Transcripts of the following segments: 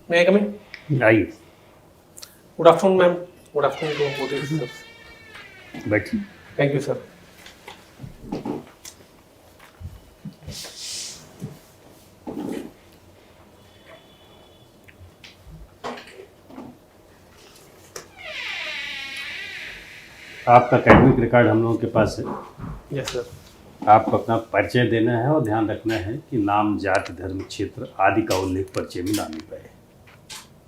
May I come in? आइए Good afternoon, ma'am. Good afternoon to both of you, sir. बैठिए। Thank you, sir. आपका academic record हम लोगों के पास है। Yes, sir. आपको अपना परिचय देना है और ध्यान रखना है कि नाम, जाति, धर्म, क्षेत्र आदि का उल्लेख परिचय में ना मिल पाए।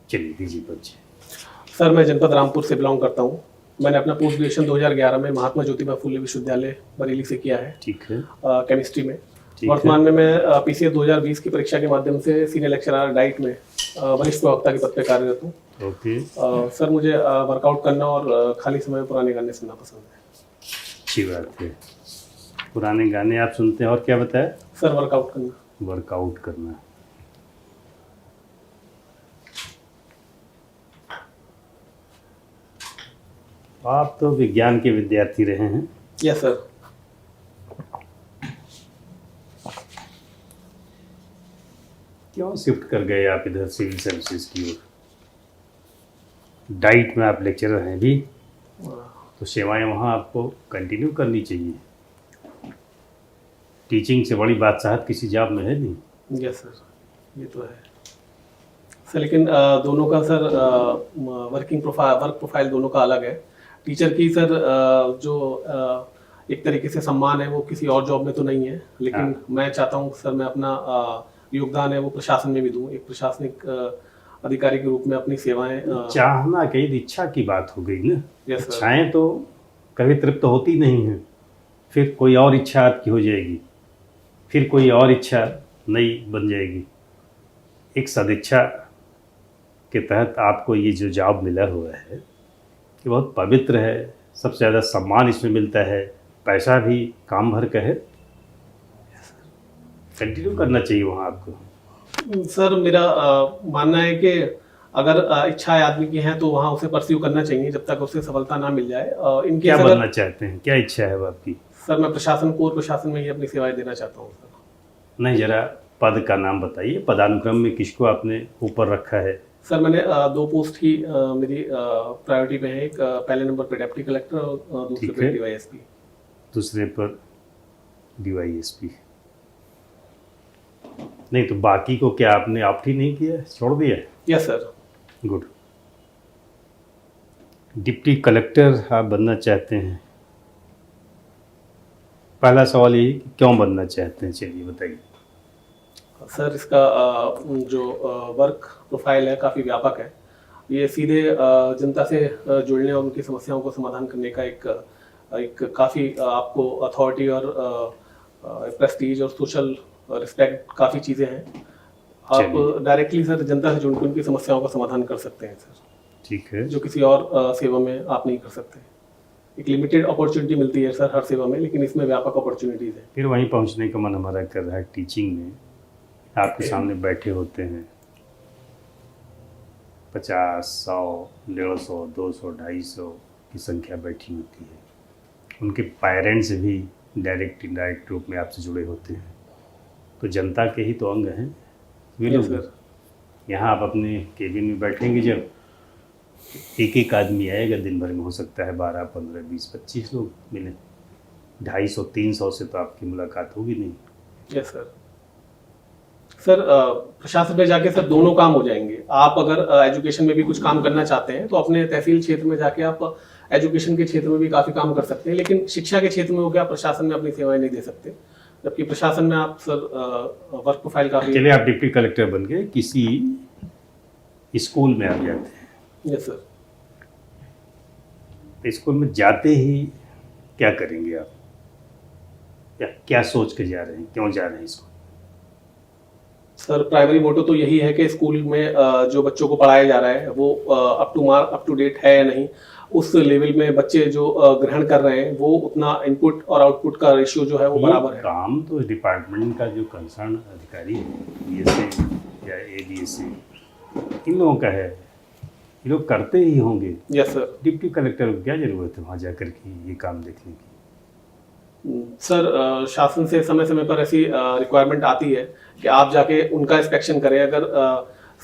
चलिए दीजिए परिचय। सर, मैं जनपद रामपुर से बिलोंग करता हूँ। मैंने अपना पोस्ट ग्रेजुएशन 2011 में महात्मा ज्योतिबा फुले विश्वविद्यालय बरेली से किया है, ठीक है। केमिस्ट्री में। ठीक वर्तमान में मैं पीसीएस 2020 की परीक्षा के माध्यम से सीनियर लेक्चरर डाइट में वरिष्ठ प्रवक्ता के पद पर कार्यरत हूँ। ओके, सर, मुझे वर्कआउट करना और खाली समय में पुराने गाने सुनना पसंद है। अच्छी बात है। पुराने गाने आप सुनते हैं और क्या बताया? सर, वर्कआउट करना। वर्कआउट करना। आप तो विज्ञान के विद्यार्थी रहे हैं। Yes sir. क्यों शिफ्ट कर गए आप इधर सिविल सर्विसेज की ओर? डाइट में आप लेक्चरर हैं भी, तो सेवाएं वहाँ आपको कंटिन्यू करनी चाहिए। टीचिंग से बड़ी बादशाहत किसी जॉब में है नहीं। यस सर, ये तो है सर। लेकिन दोनों का सर वर्क प्रोफाइल दोनों का अलग है। टीचर की सर जो एक तरीके से सम्मान है वो किसी और जॉब में तो नहीं है, लेकिन मैं चाहता हूँ सर मैं अपना योगदान है वो प्रशासन में भी दूँ। एक प्रशासनिक अधिकारी के रूप में अपनी सेवाएं चाहना कहीं इच्छा की बात हो गई ना। Yes sir. इच्छाएं तो कभी तृप्त होती नहीं हैं, फिर कोई और इच्छा आपकी हो जाएगी, फिर कोई और इच्छा नई बन जाएगी। एक सदिच्छा के तहत आपको ये जो जॉब मिला हुआ है ये बहुत पवित्र है। सबसे ज़्यादा सम्मान इसमें मिलता है, पैसा भी काम भर का है। कंटिन्यू करना चाहिए वहाँ आपको। सर, मेरा मानना है कि अगर इच्छाएं आदमी की हैं तो वहाँ उसे परस्यू करना चाहिए जब तक उसे सफलता ना मिल जाए। इनके क्या बनना चाहते हैं, क्या इच्छा है वो आपकी? सर, मैं कोर प्रशासन में ही अपनी सेवाएं देना चाहता हूँ सर। नहीं, जरा पद का नाम बताइए, पदानुक्रम में किसको आपने ऊपर रखा है? सर, मैंने दो पोस्ट ही मेरी प्रायोरिटी पे है। एक पहले नंबर पे डिप्टी कलेक्टर और दूसरे पे डीवाईएसपी। दूसरे पर डीवाईएसपी। नहीं तो बाकी को क्या आपने ऑप्ट ही नहीं किया, छोड़ दिया? Yes sir. Good. Deputy collector आप बनना चाहते हैं। पहला सवाल ये क्यों बनना चाहते हैं, चलिए बताइए। सर, इसका जो वर्क प्रोफाइल है काफ़ी व्यापक है। ये सीधे जनता से जुड़ने और उनकी समस्याओं को समाधान करने का एक काफ़ी आपको अथॉरिटी और प्रेस्टीज और सोशल रिस्पेक्ट काफ़ी चीज़ें हैं। आप डायरेक्टली सर जनता से जुड़कर उनकी समस्याओं का समाधान कर सकते हैं सर। ठीक है। जो किसी और सेवा में आप नहीं कर सकते। एक लिमिटेड अपॉर्चुनिटी मिलती है सर हर सेवा में, लेकिन इसमें व्यापक अपॉर्चुनिटीज़ है। फिर वहीं पहुंचने का मन हमारा कर रहा है। टीचिंग में आपके सामने बैठे होते हैं 50, 100, 150, 200, 250 की संख्या बैठी होती है। उनके पेरेंट्स भी डायरेक्ट इनडायरेक्ट रूप में आपसे जुड़े होते हैं, तो जनता के ही तो अंग हैं वे लोग। यहाँ आप अपने केबिन में बैठेंगे, जब एक एक आदमी आएगा दिन भर में, हो सकता है 12, 15, 20, 25 लोग मिले। 250, 300 से तो आपकी मुलाकात होगी नहीं। Yes sir. सर, प्रशासन में जाके सर दोनों काम हो जाएंगे। आप अगर एजुकेशन में भी कुछ काम करना चाहते हैं तो अपने तहसील क्षेत्र में जाके आप एजुकेशन के क्षेत्र में भी काफ़ी काम कर सकते हैं, लेकिन शिक्षा के क्षेत्र में हो गया प्रशासन में अपनी सेवाएं नहीं दे सकते। जबकि प्रशासन में आप सर वर्क प्रोफाइल काफ़ी। चलिए, आप डिप्टी कलेक्टर बन गए, किसी स्कूल में आप जाते हैं। Yes sir. स्कूल में जाते ही क्या करेंगे आप, या क्या सोच के जा रहे हैं, क्यों जा रहे हैं स्कूल? सर, प्राइमरी मोटो तो यही है कि स्कूल में जो बच्चों को पढ़ाया जा रहा है वो अप टू डेट है या नहीं, उस लेवल में बच्चे जो ग्रहण कर रहे हैं वो उतना इनपुट और आउटपुट का रेशियो जो है वो बराबर है। काम तो डिपार्टमेंट का जो कंसर्न अधिकारी है, बीएसए या एडीएसए, इन लोगों का है, ये लोग करते ही होंगे। Yes sir. डिप्टी कलेक्टर को क्या जरूरत है वहाँ जाकर के ये काम देखने की? सर, शासन से समय समय पर ऐसी रिक्वायरमेंट आती है कि आप जाके उनका इंस्पेक्शन करें। अगर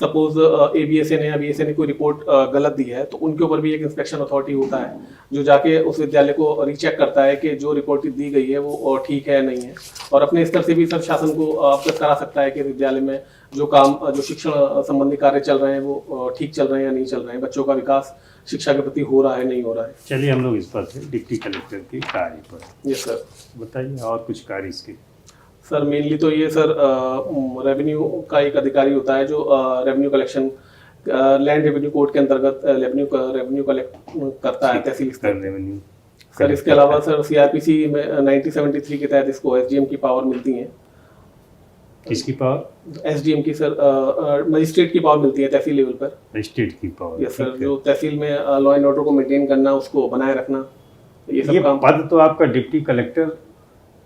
सपोज ABSA ने या BSA ने कोई रिपोर्ट गलत दी है, तो उनके ऊपर भी एक इंस्पेक्शन अथॉरिटी होता है जो जाके उस विद्यालय को रीचेक करता है कि जो रिपोर्ट दी गई है वो ठीक है नहीं है, और अपने स्तर से भी सर शासन को अवगत करा सकता है कि विद्यालय में जो काम जो शिक्षण संबंधी कार्य चल रहे हैं वो ठीक चल रहे हैं या नहीं चल रहे हैं, बच्चों का विकास शिक्षा के प्रति हो रहा है नहीं हो रहा है। चलिए हम लोग इस पर थे डिप्टी कलेक्टर के कार्य पर। Yes sir. बताइए और कुछ कार्य इसके। सर मेनली तो ये सर रेवेन्यू का एक अधिकारी होता है जो revenue collection land revenue code के अंतर्गत रेवेन्यू कलेक्ट करता है तहसील स्तर पे। रेवेन्यू सर इसके अलावा सर CRPC में 1973 के तहत इसको SDM की पावर मिलती है। किसकी पावर? SDM की सर मजिस्ट्रेट की पावर मिलती है तहसील लेवल पर। स्टेट की पावर। यस सर, जो तहसील में लॉ एंड ऑर्डर को मेंटेन करना, उसको बनाए रखना, ये सब ये काम। पद तो आपका डिप्टी कलेक्टर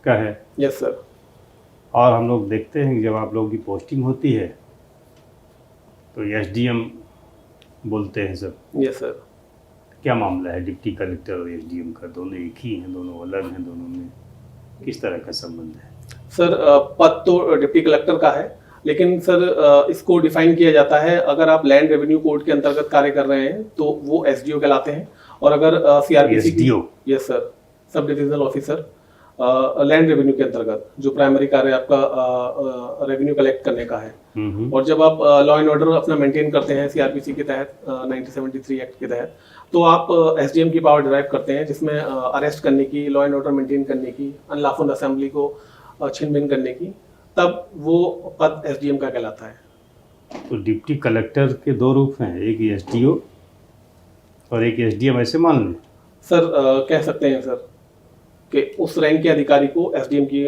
का है। Yes sir. और हम लोग देखते हैं कि जब आप लोगों की पोस्टिंग होती है तो SDM बोलते हैं सब। Yes sir. क्या मामला है डिप्टी कलेक्टर और SDM का? दोनों एक ही हैं, दोनों अलग हैं, दोनों में किस तरह का संबंध है? सर पद तो डिप्टी कलेक्टर का है, लेकिन सर इसको डिफाइन किया जाता है, अगर आप लैंड रेवेन्यू कोड के अंतर्गत कार्य कर रहे हैं तो वो SDO कहलाते हैं, और अगर CRPC SDO? Yes sir, sub divisional officer land revenue के अंतर्गत जो प्राइमरी कार्य आपका रेवेन्यू कलेक्ट करने का है। और जब आप लॉ एंड ऑर्डर अपना मेंटेन करते हैं CRPC के तहत 1973 एक्ट के तहत, तो आप SDM की पावर डिराइव करते हैं, जिसमें अरेस्ट करने की, लॉ एंड ऑर्डर मेंटेन करने की, अनलॉफुल असेंबली को छीन भिन करने की, तब वो पद SDM का कहलाता है। तो डिप्टी कलेक्टर के दो रूप हैं, एक SDO और एक SDM, ऐसे मान लें? सर कह सकते हैं सर कि उस रैंक के अधिकारी को SDM की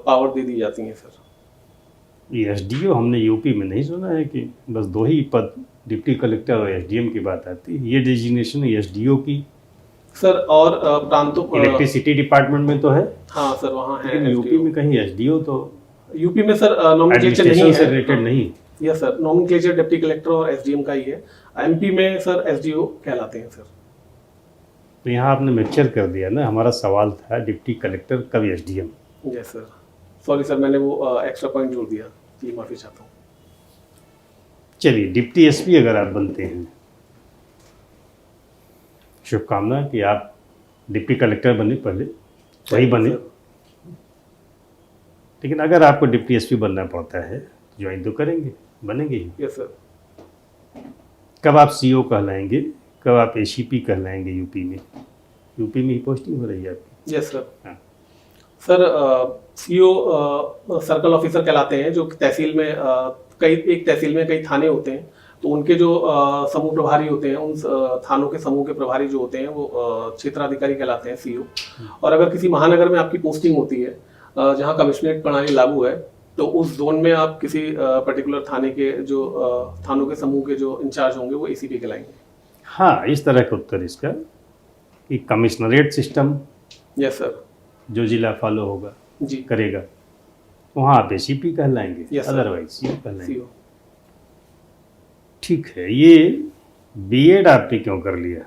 पावर दे दी जाती है सर। ये SDO हमने यूपी में नहीं सुना है कि बस दो ही पद डिप्टी कलेक्टर और SDM की बात आती है। ये डेजिग्नेशन SDO की सर और प्रांतों इलेक्ट्रिसिटी डिपार्टमेंट में तो है। हाँ सर, वहाँ है। लेकिन यूपी में कहीं SDO तो यूपी में सर नॉमेनक्लेचर नहीं एडमिनिस्ट्रेशन से है। रिलेटेड नहीं। Yes sir, nomenclature deputy collector और SDM का ही है। MP में सर SDO कहलाते हैं सर। तो यहाँ आपने मिक्सचर कर दिया ना। हमारा सवाल था डिप्टी कलेक्टर कब SDM। Yes sir, sorry sir, मैंने वो एक्स्ट्रा पॉइंट जोड़ दिया, ये माफी चाहता हूँ। चलिए डिप्टी SP अगर आप बनते हैं, शुभकामना कि आप डिप्टी कलेक्टर बने, पहले वही बने। लेकिन अगर आपको डिप्टी SP बनना पड़ता है ज्वाइन तो करेंगे, बनेंगे ही। Yes sir. कब आप CO कहलाएंगे, कब आप ACP कहलाएंगे? यूपी में ही पोस्टिंग हो रही है आपकी। Yes sir. हाँ। सर CO सर्कल ऑफिसर कहलाते हैं, जो तहसील में एक तहसील में कई थाने होते हैं, तो उनके जो समूह प्रभारी होते हैं, उन थानों के समूह के प्रभारी जो होते हैं वो क्षेत्राधिकारी कहलाते हैं, CO। और अगर किसी महानगर में आपकी पोस्टिंग होती है जहाँ कमिश्नरेट प्रणाली लागू है, तो उस जोन में आप किसी पर्टिकुलर थाने के जो थानों के समूह के जो इंचार्ज होंगे वो ACP कहलाएंगे। हाँ, इस तरह का उत्तर इसका कि कमिश्नरेट सिस्टम यस सर। जो जिला फॉलो होगा जी करेगा, वहाँ आप ACP कहलाएंगे, Yes, sir. अदरवाइज CO कहलाएंगे। CO। ठीक है। ये B.Ed आपने क्यों कर लिया?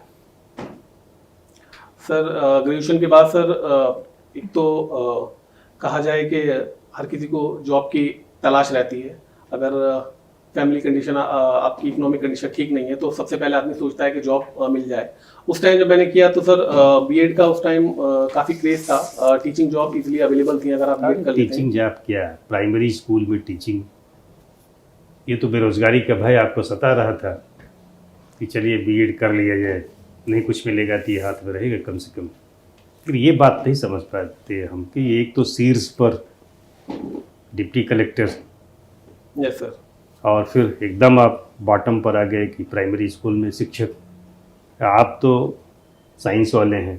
सर ग्रेजुएशन के बाद सर एक तो कहा जाए कि हर किसी को जॉब की तलाश रहती है। अगर फैमिली कंडीशन आपकी इकोनॉमिक कंडीशन ठीक नहीं है तो सबसे पहले आदमी सोचता है कि जॉब मिल जाए। उस टाइम जब मैंने किया तो सर B.Ed का उस टाइम काफ़ी क्रेज था, टीचिंग जॉब इजीली अवेलेबल थी अगर आप B.Ed कर लेते हैं। टीचिंग जॉब क्या है? प्राइमरी स्कूल में टीचिंग, ये तो बेरोजगारी का भय आपको सता रहा था कि चलिए B.Ed कर लिया जाए, नहीं कुछ मिलेगा तो ये हाथ में रहेगा कम से कम। फिर ये बात नहीं समझ पाते हम कि एक तो शीर्ष पर डिप्टी कलेक्टर, यस सर, और फिर एकदम आप बॉटम पर आ गए कि प्राइमरी स्कूल में शिक्षक। आप तो साइंस वाले हैं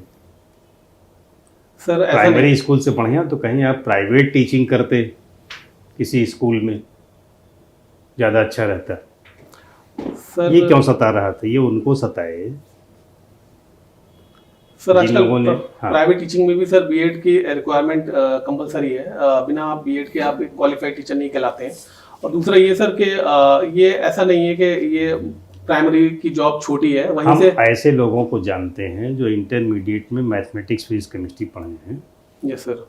सर। ऐसा प्राइमरी नहीं स्कूल से बढ़िया तो कहीं आप प्राइवेट टीचिंग करते किसी स्कूल में, ज़्यादा अच्छा रहता। सर, ये क्यों सता रहा था? ये उनको सताए सर जिन लोगों ने। आजकल हाँ। प्राइवेट टीचिंग में भी सर B.Ed की रिक्वायरमेंट कंपलसरी है। बिना आप B.Ed के आप एक क्वालिफाइड टीचर नहीं कहलाते हैं। और दूसरा ये सर कि ये ऐसा नहीं है कि ये प्राइमरी की जॉब छोटी है, वहीं हम से। ऐसे लोगों को जानते हैं जो इंटरमीडिएट में मैथमेटिक्स फिजिक्स केमिस्ट्री पढ़े हैं, यस सर,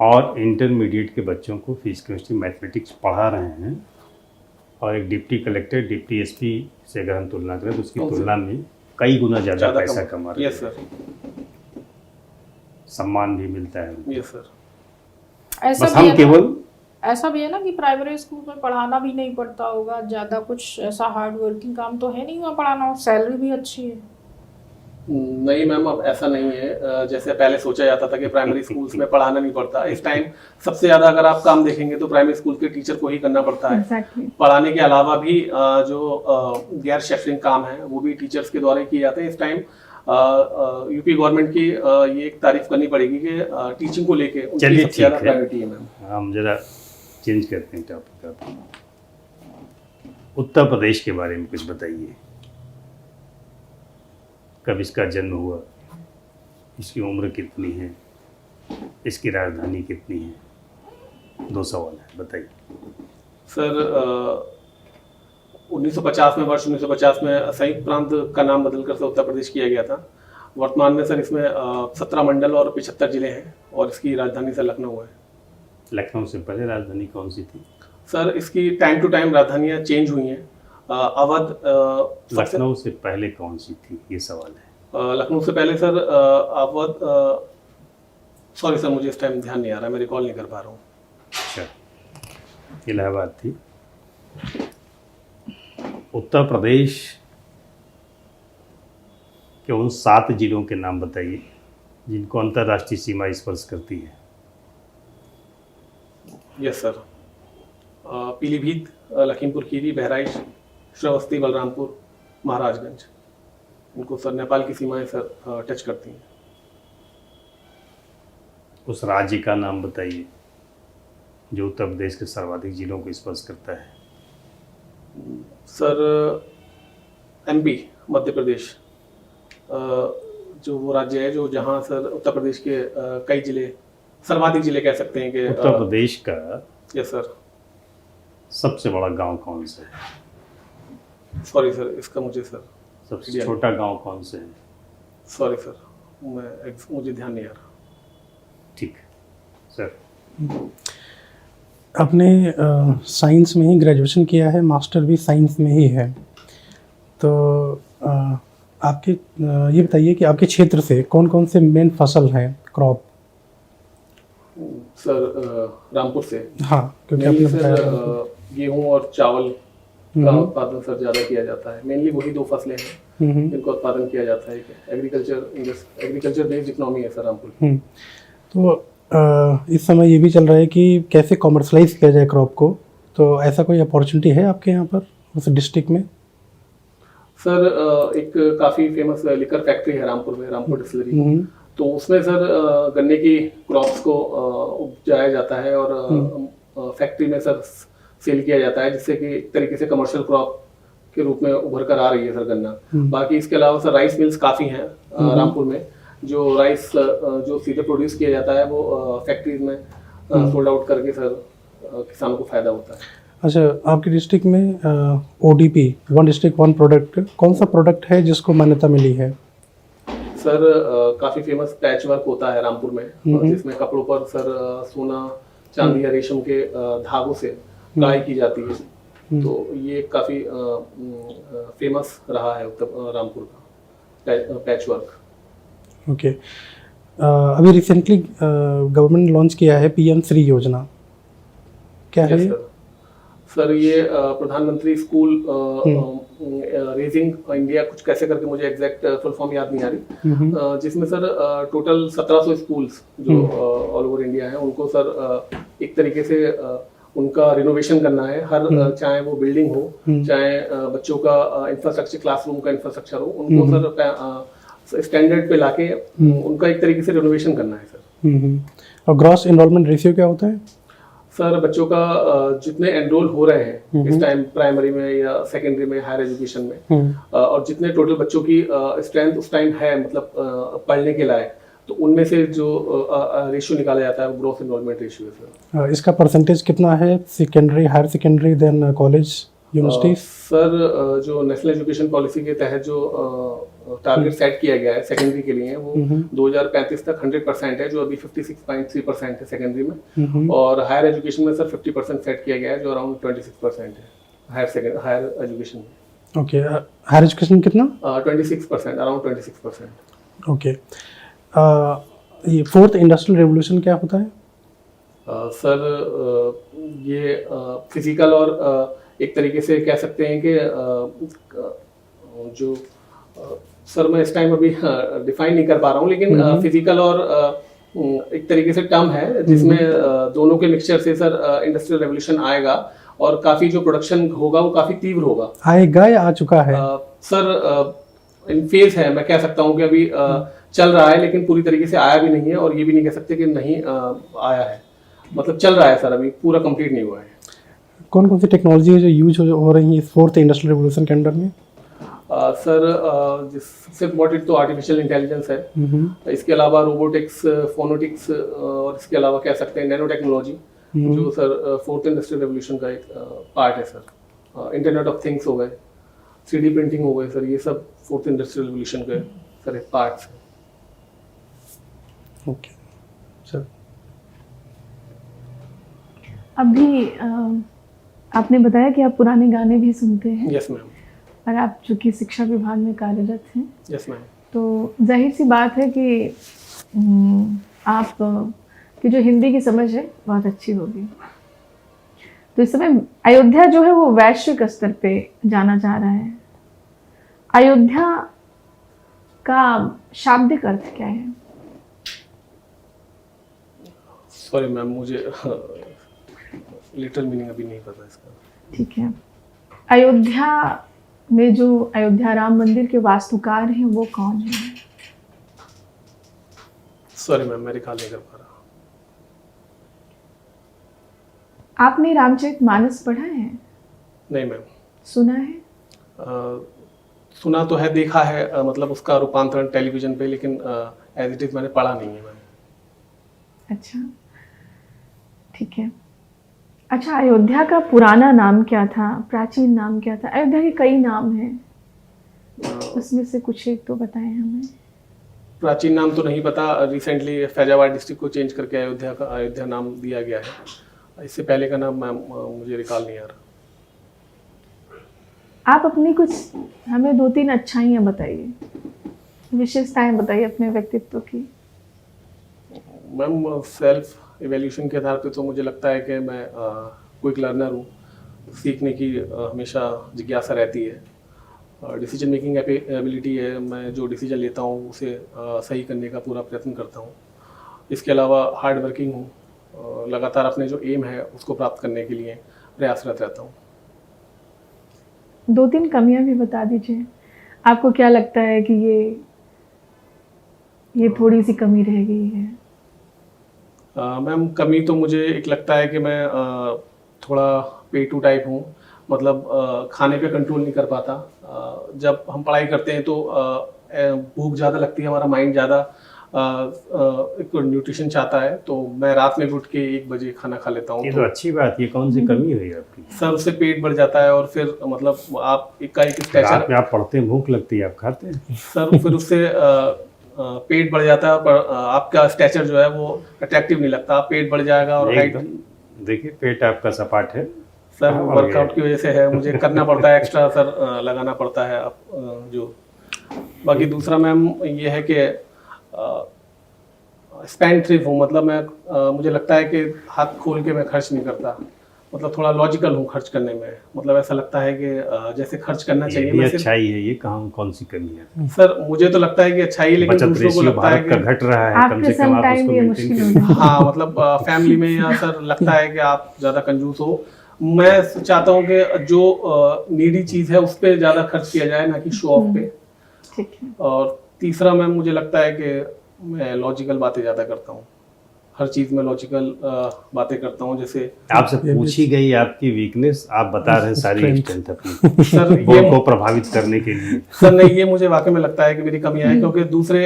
और इंटरमीडिएट के बच्चों को फिजिक्स केमिस्ट्री मैथमेटिक्स पढ़ा रहे हैं, और एक डिप्टी कलेक्टर, डिप्टी एसपी से अगर हम तुलना करें तो उसकी कौन सी? तुलना में कई गुना ज़्यादा पैसा कमा रहे यस हैं। सर, सम्मान भी मिलता है उनको। Yes sir. ऐसा बस भी हम है ना, केवल ऐसा भी है ना कि प्राइमरी स्कूल में पढ़ाना भी नहीं पड़ता होगा ज़्यादा, कुछ ऐसा हार्ड वर्किंग काम तो है नहीं वहाँ पढ़ाना, और सैलरी भी अच्छी है। नहीं मैम, अब ऐसा नहीं है। जैसे पहले सोचा जाता था कि प्राइमरी स्कूल्स में पढ़ाना नहीं पड़ता, इस टाइम सबसे ज़्यादा अगर आप काम देखेंगे तो प्राइमरी स्कूल के टीचर को ही करना पड़ता है। एग्जैक्टली। पढ़ाने के अलावा भी जो गैर शैक्षणिक काम है वो भी टीचर्स के द्वारा ही किए जाते हैं। इस टाइम यूपी गवर्नमेंट की ये एक तारीफ करनी पड़ेगी कि टीचिंग को लेके उनकी चलिए सबसे ज़्यादा ठीक है। प्रायोरिटी है मैम। हम जरा चेंज करते हैं टॉपिक का। उत्तर प्रदेश के बारे में कुछ बताइए। कब इसका जन्म हुआ, इसकी उम्र कितनी है, इसकी राजधानी कितनी है? 2 सवाल है, बताइए। सर 1950 में, वर्ष 1950 में संयुक्त प्रांत का नाम बदलकर से उत्तर प्रदेश किया गया था। वर्तमान में सर इसमें 17 मंडल और 75 जिले हैं और इसकी राजधानी सर लखनऊ है। लखनऊ से पहले राजधानी कौन सी थी? सर इसकी टाइम टू टाइम राजधानियाँ चेंज हुई हैं। अवध लखनऊ से पहले कौन सी थी, ये सवाल है। लखनऊ से पहले सर अवध, सॉरी सर मुझे इस टाइम ध्यान नहीं आ रहा, मैं रिकॉल नहीं कर पा रहा हूँ। अच्छा, इलाहाबाद थी। उत्तर प्रदेश के उन 7 जिलों के नाम बताइए जिनको अंतर्राष्ट्रीय सीमा स्पर्श करती है। यस सर, पीलीभीत, लखीमपुर खीरी, बहराइच, श्रावस्ती, बलरामपुर, महाराजगंज, इनको सर नेपाल की सीमाएं सर टच करती हैं। उस राज्य का नाम बताइए जो उत्तर प्रदेश के सर्वाधिक जिलों को स्पर्श करता है। सर एमपी, मध्य प्रदेश, जो वो राज्य है जो जहाँ सर उत्तर प्रदेश के कई जिले, सर्वाधिक जिले कह सकते हैं कि उत्तर प्रदेश का यस सर। सबसे बड़ा गांव कौन सा है? सॉरी सर, इसका मुझे सर, सबसे छोटा गांव कौन सा है? सॉरी सर, मुझे ध्यान नहीं आ रहा। ठीक सर। आपने साइंस में ही ग्रेजुएशन किया है, मास्टर भी साइंस में ही है, तो आपके ये बताइए कि आपके क्षेत्र से कौन कौन से मेन फसल हैं, क्रॉप? सर रामपुर से हाँ, क्योंकि मेनली आपने सर बताया। गेहूं और चावल का उत्पादन सर ज़्यादा किया जाता है। मेनली वही 2 फसलें हैं जिनका उत्पादन किया जाता है। एग्रीकल्चर बेस्ड इकोनॉमी है सर रामपुर की। तो इस समय ये भी चल रहा है कि कैसे कॉमर्शलाइज किया जाए क्रॉप को, तो ऐसा कोई अपॉर्चुनिटी है आपके यहाँ पर उस डिस्ट्रिक्ट में? सर एक काफ़ी फेमस लिकर फैक्ट्री है रामपुर में, रामपुर डिस्टिलरी। तो उसमें सर गन्ने की क्रॉप्स को उपजाया जाता है और फैक्ट्री में सर सेल किया जाता है, जिससे कि एक तरीके से कमर्शियल क्रॉप के रूप में उभर कर आ रही है सर गन्ना। बाकी इसके अलावा सर राइस मिल्स काफ़ी हैं रामपुर में, जो राइस जो सीधे प्रोड्यूस किया जाता है वो फैक्ट्रीज में सोल्ड आउट करके सर किसानों को फायदा होता है। अच्छा, आपके डिस्ट्रिक्ट में ODP, one district one product, कौन सा प्रोडक्ट है जिसको मान्यता मिली है? सर काफ़ी फेमस पैच वर्क होता है रामपुर में, जिसमें कपड़ों पर सर सोना, चांदी या रेशम के धागों से कढ़ाई की जाती है। तो ये काफ़ी फेमस रहा है उत्तर रामपुर का पैच वर्क। ओके। अभी रिसेंटली गवर्नमेंट लॉन्च किया है PM श्री योजना, क्या है ये? सर ये प्रधानमंत्री स्कूल रेजिंग इंडिया कुछ कैसे करके, मुझे एग्जैक्ट फुल फॉर्म याद नहीं आ रही, जिसमें सर टोटल 1700 स्कूल्स जो ऑल ओवर इंडिया है उनको सर एक तरीके से उनका रिनोवेशन करना है। हर चाहे वो बिल्डिंग हो, चाहे बच्चों का इंफ्रास्ट्रक्चर, क्लासरूम का इंफ्रास्ट्रक्चर हो, उनको सर स्टैंडर्ड पे लाके उनका एक तरीके से रिनोवेशन करना है सर। और ग्रॉस एनरोलमेंट रेशियो क्या होता है? सर बच्चों का जितने एनरोल हो रहे हैं इस टाइम प्राइमरी में या सेकेंडरी में, हायर एजुकेशन में, और जितने टोटल बच्चों की स्ट्रेंथ उस टाइम है मतलब पढ़ने के लायक, तो उनमें से जो रेशियो निकाला जाता है वो ग्रोथ एनरोलमेंट रेशियो है सर। इसका परसेंटेज कितना है secondary, higher secondary, then college, university? Sir जो नेशनल एजुकेशन पॉलिसी के तहत जो टारगेट सेट किया गया है सेकेंडरी के लिए, वो 2035 तक 100% है, जो अभी 56.3% है सेकेंडरी में, और हायर एजुकेशन में सर 50% सेट किया गया है, जो अराउंड 26% है। हायर एजुकेशन में। ओके, हायर एजुकेशन कितना? 26%, अराउंड 26%। ओके, ये फोर्थ इंडस्ट्रियल रेवोल्यूशन क्या होता है? सर ये फिजिकल और एक तरीके से कह सकते हैं कि जो सर मैं इस टाइम अभी डिफाइन नहीं कर पा रहा हूँ, लेकिन फिजिकल और एक तरीके से टर्म है जिसमें दोनों के मिक्सचर से सर इंडस्ट्रियल रेवोल्यूशन आएगा और काफी जो प्रोडक्शन होगा वो काफी तीव्र होगा। आएगा या आ चुका है? सर इन फेज है, मैं कह सकता हूँ कि अभी चल रहा है, लेकिन पूरी तरीके से आया भी नहीं है और ये भी नहीं कह सकते कि नहीं आया है, मतलब चल रहा है सर, अभी पूरा कंप्लीट नहीं हुआ है। कौन कौन सी टेक्नोलॉजी है जो यूज हो रही है इस फोर्थ इंडस्ट्रियल रेवोल्यूशन के अंडर में? सर सबसे इम्पोर्टेंट तो आर्टिफिशियल इंटेलिजेंस है, इसके अलावा रोबोटिक्स, फोनोटिक्स और इसके अलावा कह सकते हैं नैनो टेक्नोलॉजी, जो सर फोर्थ इंडस्ट्रियल रेवोल्यूशन का एक पार्ट है सर। इंटरनेट ऑफ थिंग्स हो गए, 3D प्रिंटिंग हो गए सर, ये सब फोर्थ इंडस्ट्रियल रेवोल्यूशन के सर एक पार्ट्स हैं। ओके सर, अभी आपने बताया कि आप पुराने गाने भी सुनते हैं। Yes ma'am. और आप चूँकि शिक्षा विभाग में कार्यरत हैं, यस मैम। तो जाहिर सी बात है कि आप की जो हिंदी की समझ है बहुत अच्छी होगी। तो इस समय अयोध्या जो है वो वैश्विक स्तर पे जाना जा रहा है। अयोध्या का शाब्दिक अर्थ क्या है? सॉरी मैम, मुझे लिटिल मीनिंग अभी नहीं पता इसका। ठीक है, अयोध्या में जो अयोध्या राम मंदिर के वास्तुकार हैं वो कौन है? सॉरी मैम, मैं रिकॉल नहीं कर पा रहा। आपने रामचरितमानस पढ़ा है? नहीं मैम। सुना है? सुना तो है, देखा है, मतलब उसका रूपांतरण टेलीविजन पे, लेकिन एज इट इज मैंने पढ़ा नहीं है मैम। अच्छा, ठीक है। अच्छा, अयोध्या का पुराना नाम क्या था, प्राचीन नाम क्या था? अयोध्या के कई नाम हैं, उसमें से कुछ एक तो बताएं हमें। प्राचीन नाम तो नहीं पता, रिसेंटली फैजाबाद डिस्ट्रिक्ट को चेंज करके अयोध्या नाम दिया गया है। इससे पहले का नाम मैम मुझे रिकॉल नहीं आ रहा। आप अपनी कुछ हमें 2-3 अच्छाइयाँ बताइए, विशेषताएं बताइए अपने व्यक्तित्व की। मैम सेल्फ इवैल्यूएशन के आधार पे तो मुझे लगता है कि मैं क्विक लर्नर हूँ, सीखने की हमेशा जिज्ञासा रहती है। डिसीजन मेकिंग एबिलिटी है, मैं जो डिसीजन लेता हूँ उसे सही करने का पूरा प्रयत्न करता हूँ। इसके अलावा हार्ड वर्किंग हूँ, लगातार अपने जो एम है उसको प्राप्त करने के लिए प्रयासरत रहता हूँ। 2-3 कमियां भी बता दीजिए, आपको क्या लगता है कि ये थोड़ी सी कमी रह गई है? मैम कमी तो मुझे एक लगता है कि मैं थोड़ा पेटू टाइप हूँ, मतलब खाने पे कंट्रोल नहीं कर पाता। जब हम पढ़ाई करते हैं तो भूख ज़्यादा लगती है, हमारा माइंड ज़्यादा एक न्यूट्रिशन चाहता है, तो मैं रात में भी उठ के 1 बजे खाना खा लेता हूँ। ये तो अच्छी बात, ये कौन सी कमी हुई आपकी? सर उससे पेट बढ़ जाता है और फिर मतलब आप एक रात स्ट्रेचर में आप पढ़ते हैं, भूख लगती है, आप खाते हैं? सर फिर उससे पेट बढ़ जाता है, पर आपका स्ट्रेचर जो है वो अट्रैक्टिव नहीं लगता, पेट बढ़ जाएगा और हाइट। एकदम देखिए, पेट आपका सपाट है सर हाँ, वर्कआउट की वजह से है, मुझे करना पड़ता है एक्स्ट्रा सर, लगाना पड़ता है अब जो। बाकी दूसरा मैम ये है कि स्पेंड थ्रिफ हूँ, मतलब मैं मुझे लगता है कि हाथ खोल के मैं खर्च नहीं करता, मतलब थोड़ा लॉजिकल हूँ खर्च करने में, मतलब ऐसा लगता है कि जैसे खर्च करना ये चाहिए। भी मैं अच्छाई है, ये कहाँ कौन सी कमी है? सर मुझे तो लगता है कि अच्छाई, लेकिन बचत दूसरों को रेशियो लगता है भारत का कि घट रहा है, कम आपके से कम आप sometime उसको ये मेंटेन मुश्किल हो करिए। जाए। हाँ मतलब फैमिली में या सर लगता है कि आप ज़्यादा कंजूस हो। मैं चाहता हूँ कि जो नीडी चीज़ है उस पर ज़्यादा खर्च किया जाए, ना कि शो ऑफ पे। ठीक है। और तीसरा मैम मुझे लगता है कि मैं लॉजिकल बातें ज़्यादा करता हूँ, हर चीज़ में लॉजिकल बातें करता हूँ। जैसे आपसे पूछी गई आपकी वीकनेस, आप बता रहे हैं सारी स्ट्रेंथ अपनी सर बोर्ड को प्रभावित करने के लिए। सर नहीं, ये मुझे वाकई में लगता है कि मेरी कमियां है, क्योंकि दूसरे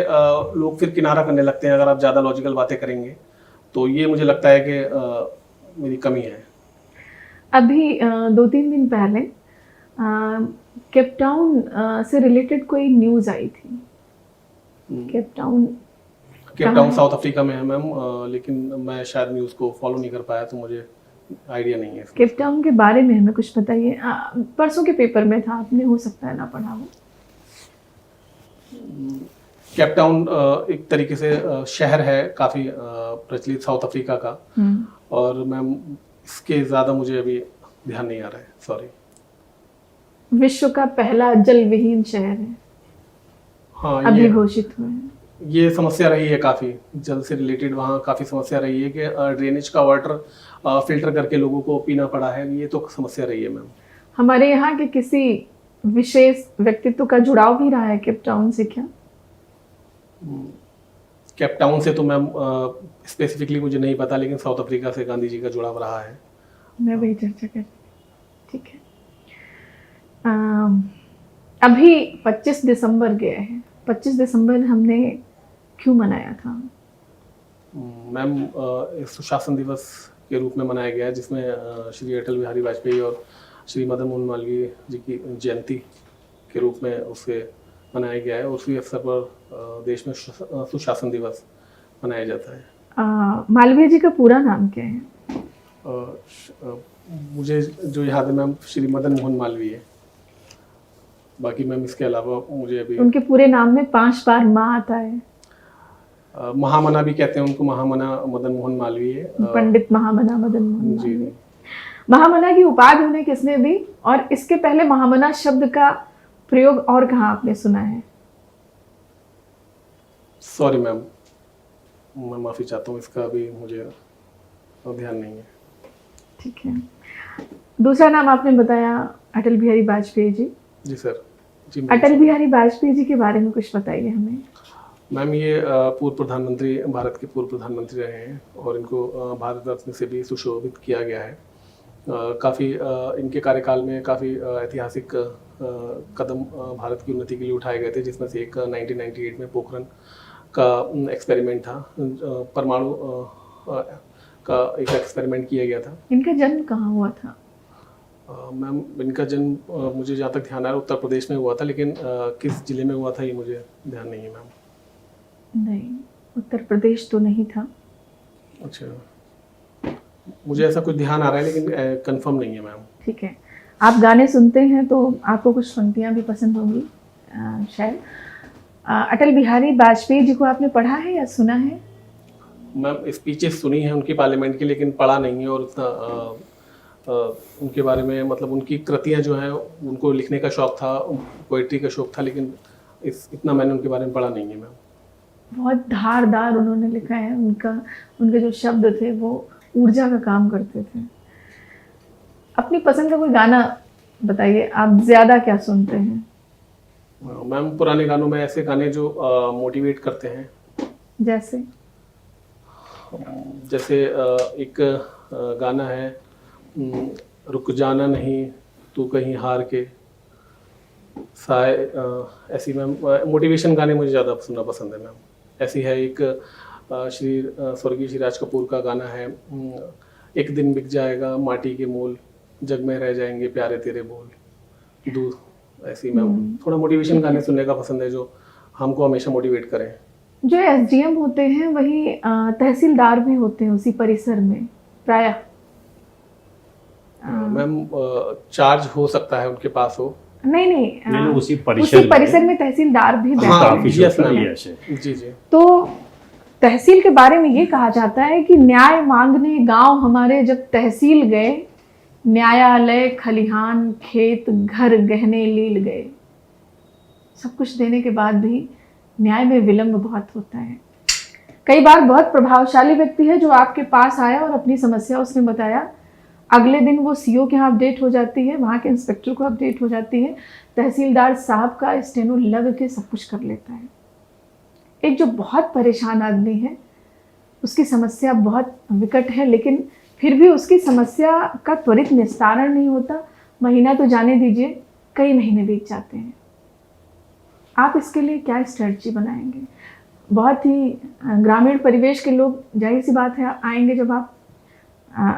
लोग फिर किनारा करने लगते हैं अगर आप ज़्यादा लॉजिकल बातें करेंगे, तो ये मुझे लगता है कि मेरी कमी है। अभी 2-3 दिन पहले केप टाउन से रिलेटेड कोई न्यूज़ आई थी। केप टाउन साउथ अफ्रीका में है मैम, लेकिन मैं शायद न्यूज़ को फॉलो नहीं कर पाया, तो मुझे आइडिया नहीं है इसमें। केप टाउन के बारे में हमें कुछ बताइए। परसों के पेपर में था, आपने हो सकता है ना पढ़ा हो। केप टाउन एक तरीके से शहर है काफ़ी प्रचलित साउथ अफ्रीका का, और मैम इसके ज़्यादा मुझे अभी ध्यान नहीं आ रहा है, सॉरी। विश्व का पहला जल विहीन शहर है, हाँ, अभी ये घोषित हुए हैं। ये समस्या रही है काफ़ी, जल से रिलेटेड वहाँ काफ़ी समस्या रही है कि ड्रेनेज का वाटर फिल्टर करके लोगों को पीना पड़ा है, ये तो समस्या रही है मैम। हमारे यहाँ के किसी विशेष व्यक्तित्व का जुड़ाव भी रहा है केप टाउन से क्या? केप टाउन से तो मैम स्पेसिफिकली मुझे नहीं पता, लेकिन साउथ अफ्रीका से गांधी जी का जुड़ाव रहा है। मैं वही चर्चा कर, ठीक है। अभी 25 दिसंबर गए हैं, 25 दिसंबर हमने क्यों मनाया था? मैम एक सुशासन दिवस के रूप में मनाया गया है, जिसमें श्री अटल बिहारी वाजपेयी और श्री मदन मोहन मालवीय जी की जयंती के रूप में उसे मनाया गया है, और उसी अवसर पर देश में सुशासन दिवस मनाया जाता है। मालवीय जी का पूरा नाम क्या है? मुझे जो याद है मैम, श्री मदन मोहन मालवीय। बाकी मैम इसके अलावा मुझे अभी उनके पूरे नाम में 5 बार माँ आता है। महामना भी कहते हैं उनको, महामना मदन मोहन मालवीय, पंडित महामना मदन मोहन जी। मालवीय। महामना की उपाधि उन्हें किसने दी, और इसके पहले महामना शब्द का प्रयोग और कहाँ आपने सुना है? सॉरी मैम, मैं माफ़ी चाहता हूँ, इसका अभी मुझे ध्यान नहीं है। ठीक है। दूसरा नाम आपने बताया अटल बिहारी वाजपेयी जी। जी सर। जी अटल बिहारी वाजपेयी जी के बारे में कुछ बताइए हमें। मैम, ये पूर्व प्रधानमंत्री, भारत के पूर्व प्रधानमंत्री रहे हैं, और इनको भारत रत्न से भी सुशोभित किया गया है। काफ़ी इनके कार्यकाल में काफ़ी ऐतिहासिक कदम भारत की उन्नति के लिए उठाए गए थे, जिसमें से एक 1998 में पोखरण का एक्सपेरिमेंट था, परमाणु का एक एक्सपेरिमेंट किया गया था। इनका जन्म कहाँ हुआ था? मैम, इनका जन्म मुझे जहाँ तक ध्यान आ रहा है उत्तर प्रदेश में हुआ था, लेकिन किस जिले में हुआ था ये मुझे ध्यान नहीं है मैम। नहीं, उत्तर प्रदेश तो नहीं था। अच्छा, मुझे ऐसा कुछ ध्यान आ रहा है, लेकिन कंफर्म नहीं है मैम। ठीक है। आप गाने सुनते हैं तो आपको कुछ पंक्तियाँ भी पसंद होंगी शायद। अटल बिहारी वाजपेयी जी को आपने पढ़ा है या सुना है? मैम, स्पीचेस सुनी है उनकी पार्लियामेंट की, लेकिन पढ़ा नहीं है, और उतना उनके बारे में, मतलब उनकी कृतियाँ जो हैं, उनको लिखने का शौक़ था, पोइट्री का शौक़ था, लेकिन इतना मैंने उनके बारे में पढ़ा नहीं है मैम। बहुत धारदार उन्होंने लिखा है। उनके जो शब्द थे वो ऊर्जा का काम करते थे। अपनी पसंद का कोई गाना बताइए, आप ज़्यादा क्या सुनते हैं? मैम, पुराने गानों में ऐसे गाने जो मोटिवेट करते हैं, जैसे एक गाना है, रुक जाना नहीं तू कहीं हार के, ऐसी मैम मोटिवेशन गाने मुझे ज़्यादा सुनना पसंद है मैम। ऐसी है एक स्वर्गीय श्री राज कपूर का गाना है, एक दिन बिक जाएगा माटी के मोल, जग में रह जाएंगे प्यारे तेरे बोल, दूध। ऐसी मैम थोड़ा मोटिवेशन गाने सुनने का पसंद है, जो हमको हमेशा मोटिवेट करें। जो एसडीएम होते हैं वही तहसीलदार भी होते हैं उसी परिसर में प्रायः। मैम, चार्ज हो सकता है उनके पास हो। नहीं, उसी परिसर में तहसीलदार भी बैठे हाँ, हैं। यस मैम, जी जी। तो तहसील के बारे में ये कहा जाता है कि न्याय मांगने गांव हमारे जब तहसील गए, न्यायालय खलिहान खेत घर गहने लील गए। सब कुछ देने के बाद भी न्याय में विलंब बहुत होता है। कई बार बहुत प्रभावशाली व्यक्ति है जो आपके पास आया और अपनी समस्या उसने बताया, अगले दिन वो सीओ के यहाँ अपडेट हो जाती है, वहाँ के इंस्पेक्टर को अपडेट हो जाती है, तहसीलदार साहब का स्टेनो लग के सब कुछ कर लेता है। एक जो बहुत परेशान आदमी है, उसकी समस्या बहुत विकट है, लेकिन फिर भी उसकी समस्या का त्वरित निस्तारण नहीं होता। महीना तो जाने दीजिए, कई महीने बीत जाते हैं। आप इसके लिए क्या स्ट्रेटजी बनाएंगे? बहुत ही ग्रामीण परिवेश के लोग, जाहिर सी बात है, आएंगे जब आप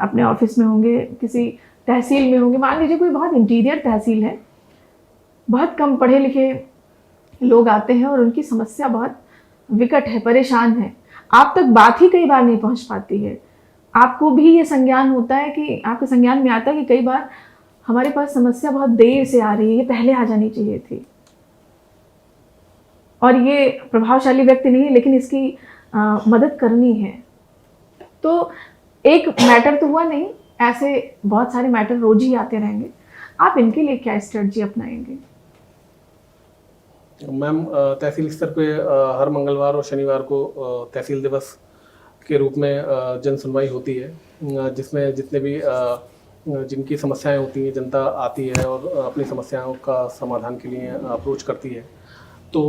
अपने ऑफिस में होंगे, किसी तहसील में होंगे, मान लीजिए कोई बहुत इंटीरियर तहसील है, बहुत कम पढ़े लिखे लोग आते हैं और उनकी समस्या बहुत विकट है, परेशान है, आप तक बात ही कई बार नहीं पहुंच पाती है। आपको भी ये संज्ञान होता है कि आपके संज्ञान में आता है कि कई बार हमारे पास समस्या बहुत देर से आ रही है, ये पहले आ जानी चाहिए थी, और ये प्रभावशाली व्यक्ति नहीं है लेकिन इसकी मदद करनी है। तो एक मैटर तो हुआ नहीं, ऐसे बहुत सारे मैटर रोज ही आते रहेंगे। आप इनके लिए क्या स्ट्रेटजी अपनाएंगे? मैम, तहसील स्तर पे हर मंगलवार और शनिवार को तहसील दिवस के रूप में जन सुनवाई होती है, जिसमें जितने भी जिनकी समस्याएं होती हैं, जनता आती है और अपनी समस्याओं का समाधान के लिए अप्रोच करती है। तो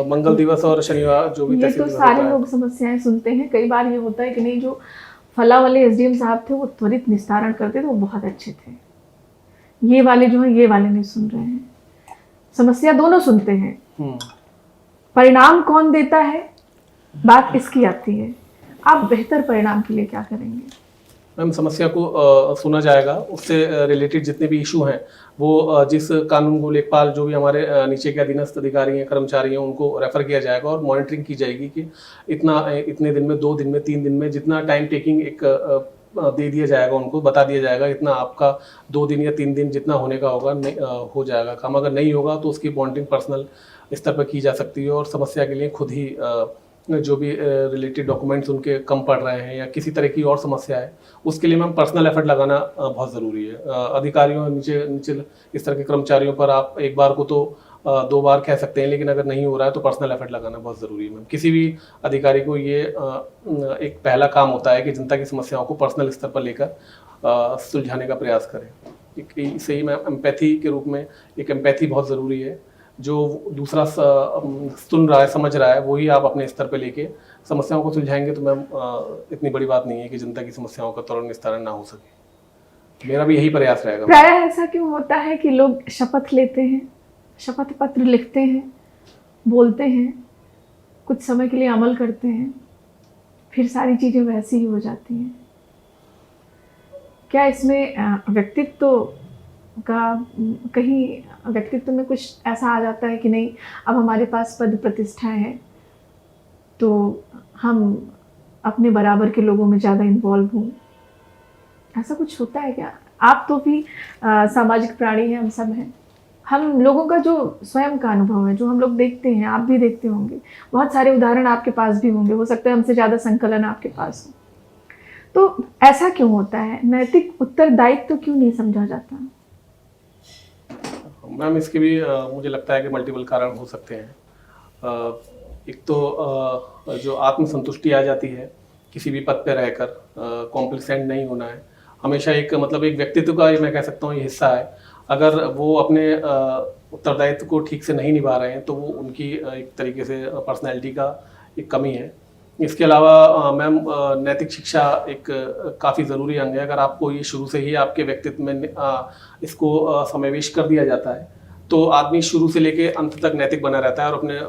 मंगल दिवस और शनिवार जो भी ये तहसील तो दिवस सारे होता है, लोग समस्याएं सुनते हैं। कई बार ये होता है कि नहीं, जो फला वाले एसडीएम साहब थे वो त्वरित निस्तारण करते थे, वो बहुत अच्छे थे। ये वाले जो है ये वाले नहीं सुन रहे हैं। समस्या दोनों सुनते हैं, परिणाम कौन देता है बात इसकी आती है। आप बेहतर परिणाम के लिए क्या करेंगे? मैम, समस्या को सुना जाएगा, उससे रिलेटेड जितने भी इशू हैं वो जिस कानून को लेखपाल जो भी हमारे नीचे के अधीनस्थ अधिकारी हैं, कर्मचारी हैं, उनको रेफर किया जाएगा और मॉनिटरिंग की जाएगी कि इतने दिन में, 2 दिन में, 3 दिन में, जितना टाइम टेकिंग एक दे दिया जाएगा, उनको बता दिया जाएगा इतना आपका 2 दिन या 3 दिन जितना होने का होगा हो जाएगा काम। अगर नहीं होगा तो उसकी मॉनिटरिंग पर्सनल स्तर पर की जा सकती है और समस्या के लिए खुद ही जो भी रिलेटेड डॉक्यूमेंट्स उनके कम पड़ रहे हैं या किसी तरह की और समस्या है, उसके लिए मैम पर्सनल एफर्ट लगाना बहुत ज़रूरी है। अधिकारियों नीचे इस तरह के कर्मचारियों पर आप एक बार को तो 2 बार कह सकते हैं, लेकिन अगर नहीं हो रहा है तो पर्सनल एफर्ट लगाना बहुत ज़रूरी है मैम। किसी भी अधिकारी को ये एक पहला काम होता है कि जनता की समस्याओं को पर्सनल स्तर पर लेकर सुलझाने का प्रयास करें। सही मैम, एम्पैथी के रूप में एक एम्पैथी बहुत ज़रूरी है। जो दूसरा सुन रहा है, समझ रहा है, वही आप अपने स्तर पे लेके समस्याओं को सुलझाएंगे तो मैम इतनी बड़ी बात नहीं है कि जनता की समस्याओं का त्वरित निस्तारण ना हो सके। मेरा भी यही प्रयास रहेगा। प्रायः ऐसा क्यों होता है कि लोग शपथ लेते हैं, शपथ पत्र लिखते हैं, बोलते हैं, कुछ समय के लिए अमल करते हैं, फिर सारी चीज़ें वैसी ही हो जाती हैं? क्या इसमें व्यक्तित्व का, कहीं व्यक्तित्व में कुछ ऐसा आ जाता है कि नहीं, अब हमारे पास पद प्रतिष्ठा है तो हम अपने बराबर के लोगों में ज़्यादा इन्वॉल्व हों? ऐसा कुछ होता है क्या? आप तो भी सामाजिक प्राणी हैं, हम सब हैं। हम लोगों का जो स्वयं का अनुभव है, जो हम लोग देखते हैं, आप भी देखते होंगे, बहुत सारे उदाहरण आपके पास भी होंगे, हो सकता है हमसे ज़्यादा संकलन आपके पास हो। तो ऐसा क्यों होता है? नैतिक उत्तरदायित्व क्यों नहीं समझा जाता? मैम, इसके भी मुझे लगता है कि मल्टीपल कारण हो सकते हैं। एक तो जो आत्मसंतुष्टि आ जाती है किसी भी पद पे रहकर, कॉम्प्लिसेंट नहीं होना है हमेशा। एक मतलब एक व्यक्तित्व का मैं कह सकता हूँ ये हिस्सा है। अगर वो अपने उत्तरदायित्व को ठीक से नहीं निभा रहे हैं तो वो उनकी एक तरीके से पर्सनैलिटी का एक कमी है। इसके अलावा मैम, नैतिक शिक्षा एक काफ़ी ज़रूरी अंग है। अगर आपको ये शुरू से ही आपके व्यक्तित्व में इसको समावेश कर दिया जाता है तो आदमी शुरू से लेके अंत तक नैतिक बना रहता है और अपने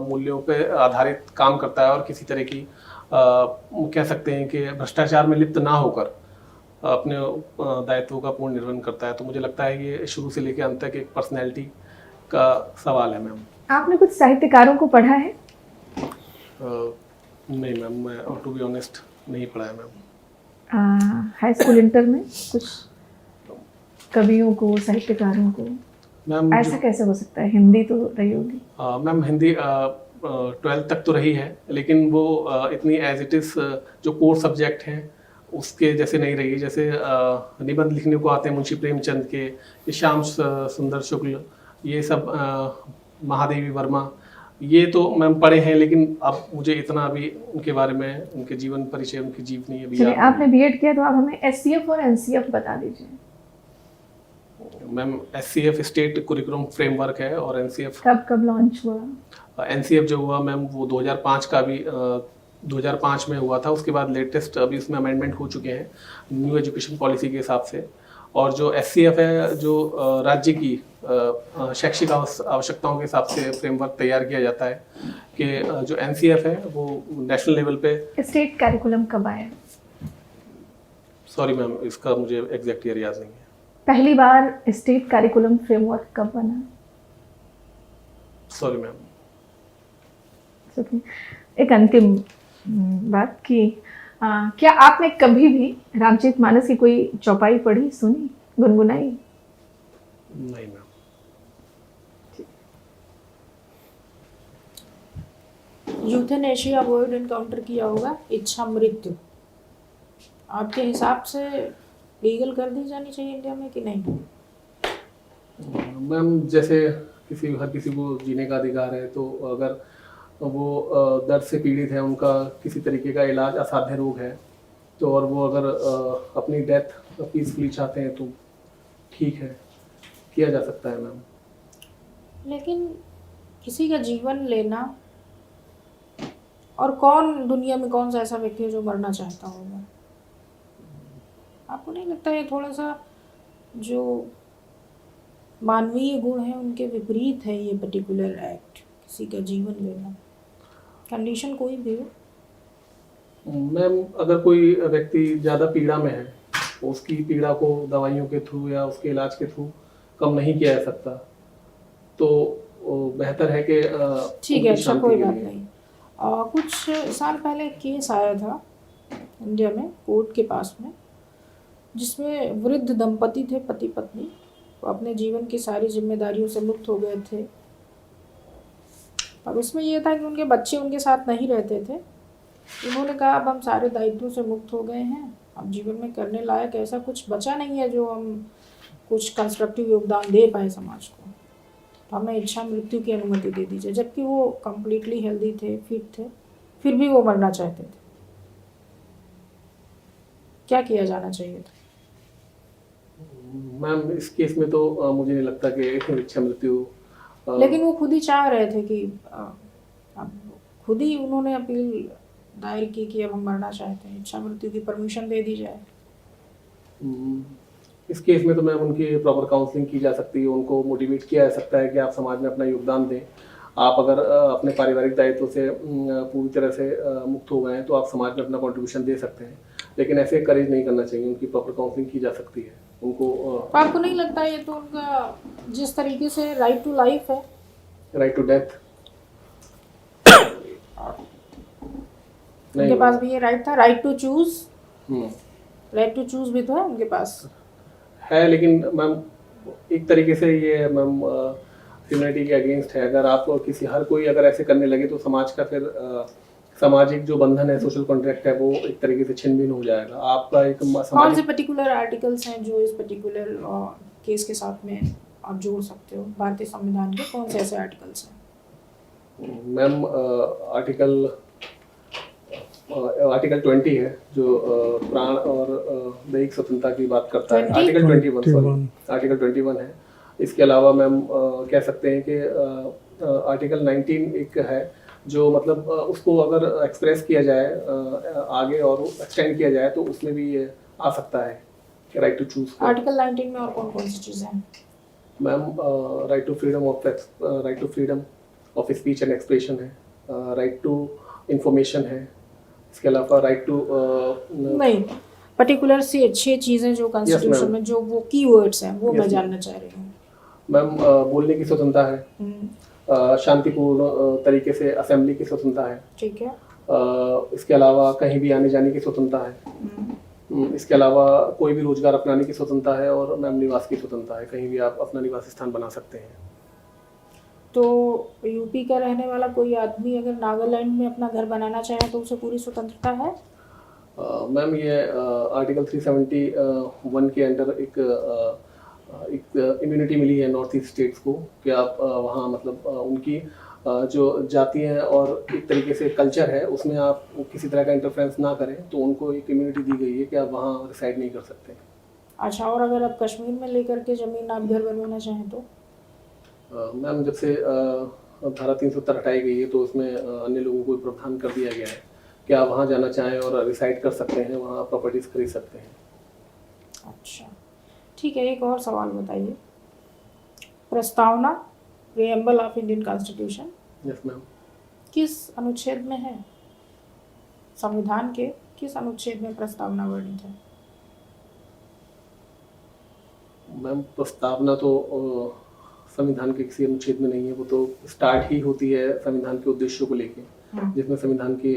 मूल्यों पे आधारित काम करता है और किसी तरह की कह सकते हैं कि भ्रष्टाचार में लिप्त ना होकर अपने दायित्वों का पूर्ण निर्वहन करता है। तो मुझे लगता है ये शुरू से लेके अंत तक एक पर्सनैलिटी का सवाल है मैम। आपने कुछ साहित्यकारों को पढ़ा है? नहीं मैम, मैं टू बी ऑनेस्ट नहीं पढ़ा है मैम। हाई स्कूल इंटर में कुछ कवियों को, साहित्यकारों को? मैम, ऐसा कैसे हो सकता है? हिंदी तो रही होगी। मैम, हिंदी 12th तक तो रही है, लेकिन वो इतनी एज इट इज़ जो कोर सब्जेक्ट हैं उसके जैसे नहीं रही। जैसे निबंध लिखने को आते हैं मुंशी प्रेमचंद के, ये श्याम सुंदर शुक्ल, ये सब महादेवी वर्मा, ये तो मैम पढ़े हैं, लेकिन अब मुझे इतना अभी उनके बारे में, उनके जीवन परिचय, उनकी जीवनी अभी चलिए, आपने बीएड किया तो आप हमें एससीएफ और एनसीएफ बता दीजिए। Ma'am, SCF state curriculum framework है और एनसीएफ कब लॉन्च हुआ? एनसीएफ जो हुआ मैम वो 2005 का भी 2005 में हुआ था। उसके बाद लेटेस्ट अभी उसमें अमेंडमेंट हो चुके हैं न्यू एजुकेशन पॉलिसी के हिसाब से। और जो एससीएफ है, जो राज्य की शैक्षिक आवश्यकताओं के हिसाब से फ्रेमवर्क तैयार किया जाता है, कि जो एनसीएफ है वो नेशनल लेवल पे। स्टेट कैरिकुलम कब आया? सॉरी मैम, इसका मुझे एग्जैक्ट ईयर याद नहीं है। पहली बार स्टेट कैरिकुलम फ्रेमवर्क कब बना? Sorry ma'am. एक अंतिम बात कि क्या आपने कभी भी रामचरितमानस की कोई चौपाई पढ़ी, सुनी, गुनगुनाई? नहीं मैम। यूथेनेशिया वर्ड एनकाउंटर किया होगा, इच्छा मृत्यु, आपके हिसाब से लीगल कर दी जानी चाहिए इंडिया में कि नहीं? मैम जैसे हर किसी को जीने का अधिकार है, तो अगर वो दर्द से पीड़ित है, उनका किसी तरीके का इलाज असाध्य रोग है, तो और वो अगर अपनी डेथ पीसफुली चाहते हैं तो ठीक है, किया जा सकता है मैम। लेकिन किसी का जीवन लेना, और कौन दुनिया में कौन सा ऐसा व्यक्ति है जो मरना चाहता होगा? आपको नहीं लगता ये थोड़ा सा जो मानवीय गुण है उनके विपरीत है ये पर्टिकुलर एक्ट, किसी का जीवन लेना, कंडीशन कोई भी हो? मैम अगर कोई व्यक्ति ज़्यादा पीड़ा में है, उसकी पीड़ा को दवाइयों के थ्रू या उसके इलाज के थ्रू कम नहीं किया जा सकता, तो बेहतर है कि ठीक है, उनकी अच्छा शांति कोई के बात लिए। नहीं। कुछ साल पहले एक केस आया था इंडिया में, कोर्ट के पास में, जिसमें वृद्ध दंपति थे, पति पत्नी, वो अपने जीवन की सारी जिम्मेदारियों से मुक्त हो गए थे। अब इसमें यह था कि उनके बच्चे उनके साथ नहीं रहते थे। उन्होंने कहा अब हम सारे दायित्वों से मुक्त हो गए हैं, अब जीवन में करने लायक ऐसा कुछ बचा नहीं है जो हम कुछ कंस्ट्रक्टिव योगदान दे पाए समाज को, तो हमें इच्छा मृत्यु की अनुमति दे दीजिए। जबकि वो कम्प्लीटली हेल्दी थे, फिट थे, फिर भी वो मरना चाहते थे। क्या किया जाना चाहिए था? मैम इस केस में तो मुझे नहीं लगता कि इच्छा मृत्यु लेकिन वो खुद ही चाह रहे थे कि अब खुद ही उन्होंने अपील दायर की कि अब हम मरना चाहते हैं, इच्छा मृत्यु की परमिशन दे दी जाए। इस केस में तो मैम उनकी प्रॉपर काउंसलिंग की जा सकती है, उनको मोटिवेट किया जा सकता है कि आप समाज में अपना योगदान दें। आप अगर अपने पारिवारिक दायित्व से पूरी तरह से मुक्त हो गए हैं तो आप समाज में अपना कंट्रीब्यूशन दे सकते हैं, लेकिन ऐसे करेज नहीं करना चाहिए। उनकी प्रॉपर काउंसलिंग की जा सकती है उनको। तो आपको नहीं लगता ये तो उनका जिस तरीके से राइट टू लाइफ है, राइट टू डेथ उनके पास भी ये राइट था, right to choose, hmm, right to choose भी तो है उनके पास है, लेकिन मैम एक तरीके से ये मैम ह्यूमैनिटी के अगेंस्ट है। अगर आप किसी हर कोई अगर ऐसे करने लगे तो समाज का फिर सामाजिक जो बंधन है, सोशल कॉन्ट्रैक्ट है, वो एक तरीके से छिन्न भिन्न हो जाएगा। आपका एक कौन से सामाजिक पर्टिकुलर आर्टिकल्स हैं जो इस पर्टिकुलर केस के साथ में आप जोड़ सकते हो? भारतीय संविधान के कौन से ऐसे आर्टिकल्स हैं? मैम आर्टिकल 20 है जो प्राण और दैहिक स्वतंत्रता की बात करता है। 20? आर्टिकल 21 सॉरी, आर्टिकल 21 है। इसके अलावा मैम कह सकते हैं कि आर्टिकल 19 एक है जो मतलब उसको अगर एक्सप्रेस किया जाए आगे और एक्सटेंड किया जाए तो उसमें भी ये आ सकता है कि राइट टू चूज। आर्टिकल 19 में और कौन कौन सी चीज़ें हैं? Ma'am right to freedom of speech and expression है, राइट टू इंफॉर्मेशन है, इसके अलावा राइट टू नहीं, पर्टिकुलर से 6 चीज़ें जो कॉन्स्टिट्यूशन ma'am. में जो वो कीवर्ड्स हैं वो Yes, मैं ma'am. जानना चाह रही हूँ। मैम बोलने की स्वतंत्रता है, हम्म, शांतिपूर्ण तरीके से असेंबली की स्वतंत्रता है, ठीक है। इसके अलावा कहीं भी आने जाने की स्वतंत्रता है, हम्म, इसके अलावा कोई भी रोजगार अपनाने की स्वतंत्रता है, और मैम निवास की स्वतंत्रता है, कहीं भी आप अपना निवास स्थान बना सकते हैं। तो यूपी का रहने वाला कोई आदमी अगर नागालैंड में अपना घर बनाना चाहे तो उसे पूरी स्वतंत्रता है? मैम ये आर्टिकल 371 के अंडर एक इम्यूनिटी मिली है नॉर्थ ईस्ट स्टेट्स को कि आप वहाँ मतलब उनकी जो जाति है और एक तरीके से कल्चर है उसमें आप किसी तरह का इंटरफेरेंस ना करें, तो उनको एक इम्यूनिटी दी गई है कि आप वहाँ रिसाइड नहीं कर सकते। अच्छा, और अगर आप कश्मीर में लेकर के ज़मीन आप घर बनवाना चाहें तो? मैम जब से धारा 370 हटाई गई है तो उसमें अन्य लोगों को प्रावधान कर दिया गया है कि आप वहाँ जाना चाहें और रिसाइड कर सकते हैं, वहाँ प्रॉपर्टीज खरीद सकते हैं। अच्छा, ठीक है। एक और सवाल बताइए, प्रस्तावना preamble of Indian constitution yes ma'am. किस अनुच्छेद में है? संविधान के किस अनुच्छेद में प्रस्तावना वर्णित है? मैम प्रस्तावना तो संविधान के किसी अनुच्छेद में नहीं है, वो तो स्टार्ट ही होती है संविधान के उद्देश्यों को लेके जिसमें संविधान की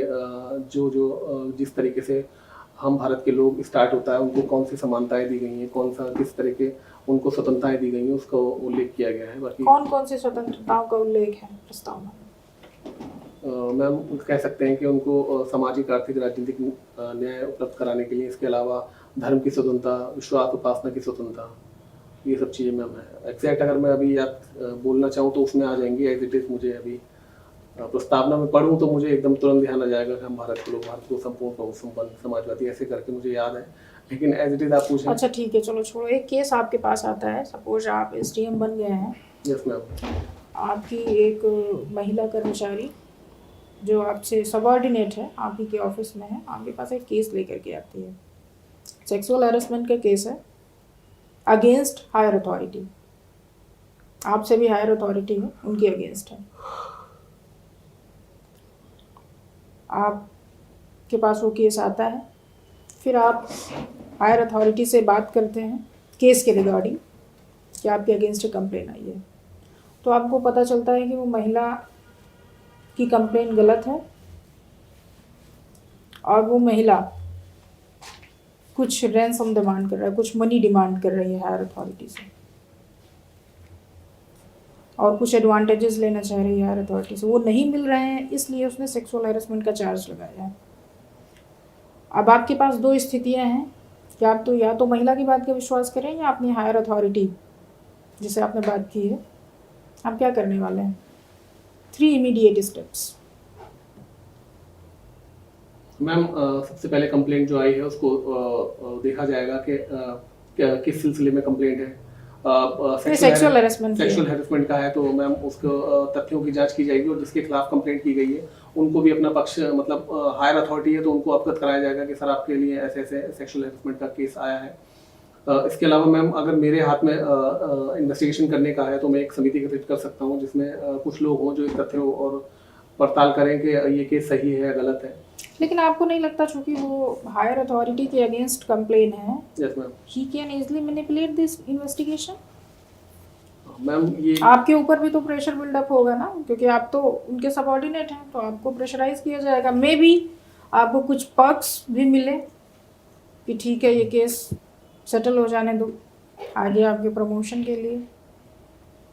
जिस तरीके से हम भारत के लोग स्टार्ट होता है, उनको कौन सी समानताएं दी गई हैं, कौन सा किस तरह के उनको स्वतंत्रताएं दी गई हैं, उसका उल्लेख किया गया है। बाकी कौन कौन सी स्वतंत्रताओं का उल्लेख है प्रस्ताव में? मैम कह सकते हैं कि उनको सामाजिक, आर्थिक, राजनीतिक न्याय उपलब्ध कराने के लिए, इसके अलावा धर्म की स्वतंत्रता, विश्वास उपासना की स्वतंत्रता, ये सब चीज़ें मैम है। एग्जैक्ट अगर मैं अभी याद बोलना चाहूँ तो उसमें आ जाएंगी एज इट इज़। मुझे अभी प्रस्तावना में पढ़ूँ तो मुझे एकदम तुरंत ध्यान आ जाएगा कि हम भारत के लोग, भारत को संपूर्ण प्रभु संपन्न समाजवादी, ऐसे करके मुझे याद है, लेकिन एज इट इज़ आप पूछें। अच्छा ठीक है, चलो छोड़ो। एक केस आपके पास आता है, सपोज आप SDM बन गए हैं, यस मैम। आपकी एक महिला कर्मचारी जो आपसे सबऑर्डिनेट है, आप ही के ऑफिस में है, आपके पास एक केस लेकर के आती है, सेक्सुअल हैरेसमेंट का केस है अगेंस्ट हायर अथॉरिटी, आपसे भी हायर अथॉरिटी है, उनके अगेंस्ट है। आपके पास वो केस आता है, फिर आप हायर अथॉरिटी से बात करते हैं केस के रिगार्डिंग कि आपके अगेंस्ट कंप्लेन आई है, तो आपको पता चलता है कि वो महिला की कंप्लेन गलत है और वो महिला कुछ रैंसम डिमांड कर रहा है, कुछ मनी डिमांड कर रही है हायर अथॉरिटी से, और कुछ एडवांटेजेस लेना चाह रही है हायर अथॉरिटी से, वो नहीं मिल रहे हैं, इसलिए उसने सेक्सुअल हैरेसमेंट का चार्ज लगाया है। अब आपके पास दो स्थितियां हैं कि आप तो या तो महिला की बात का विश्वास करें या अपनी हायर अथॉरिटी जिसे आपने बात की है। आप क्या करने वाले हैं? 3 इमीडिएट स्टेप्स। मैम सबसे पहले कंप्लेंट जो आई है उसको देखा जाएगा कि किस सिलसिले में कंप्लेंट है। सेक्सुअल हैरेसमेंट का है तो मैम उसको तथ्यों की जांच की जाएगी, और जिसके खिलाफ कंप्लेंट की गई है उनको भी अपना पक्ष, मतलब हायर अथॉरिटी है तो उनको अवगत कराया जाएगा कि सर आपके लिए ऐसे ऐसे सेक्सुअल हैरेसमेंट का केस आया है। इसके अलावा मैम अगर मेरे हाथ में इन्वेस्टिगेशन करने का है तो मैं एक समिति गठित कर सकता हूँ जिसमें कुछ लोग हों जो इस तथ्यों और पड़ताल करें कि ये केस सही है या गलत है। लेकिन आपको नहीं लगता चूंकि वो हायर अथॉरिटी के अगेंस्ट कंप्लेन है, yes ma'am, he can easily manipulate this investigation? Ma'am ये आपके ऊपर भी तो प्रेशर बिल्डअप होगा ना, क्योंकि आप तो उनके सबऑर्डिनेट हैं, तो आपको प्रेशराइज किया जाएगा। मे बी आपको कुछ पर्क्स भी मिले कि ठीक है ये केस सेटल हो जाने दो, आगे आपके प्रमोशन के लिए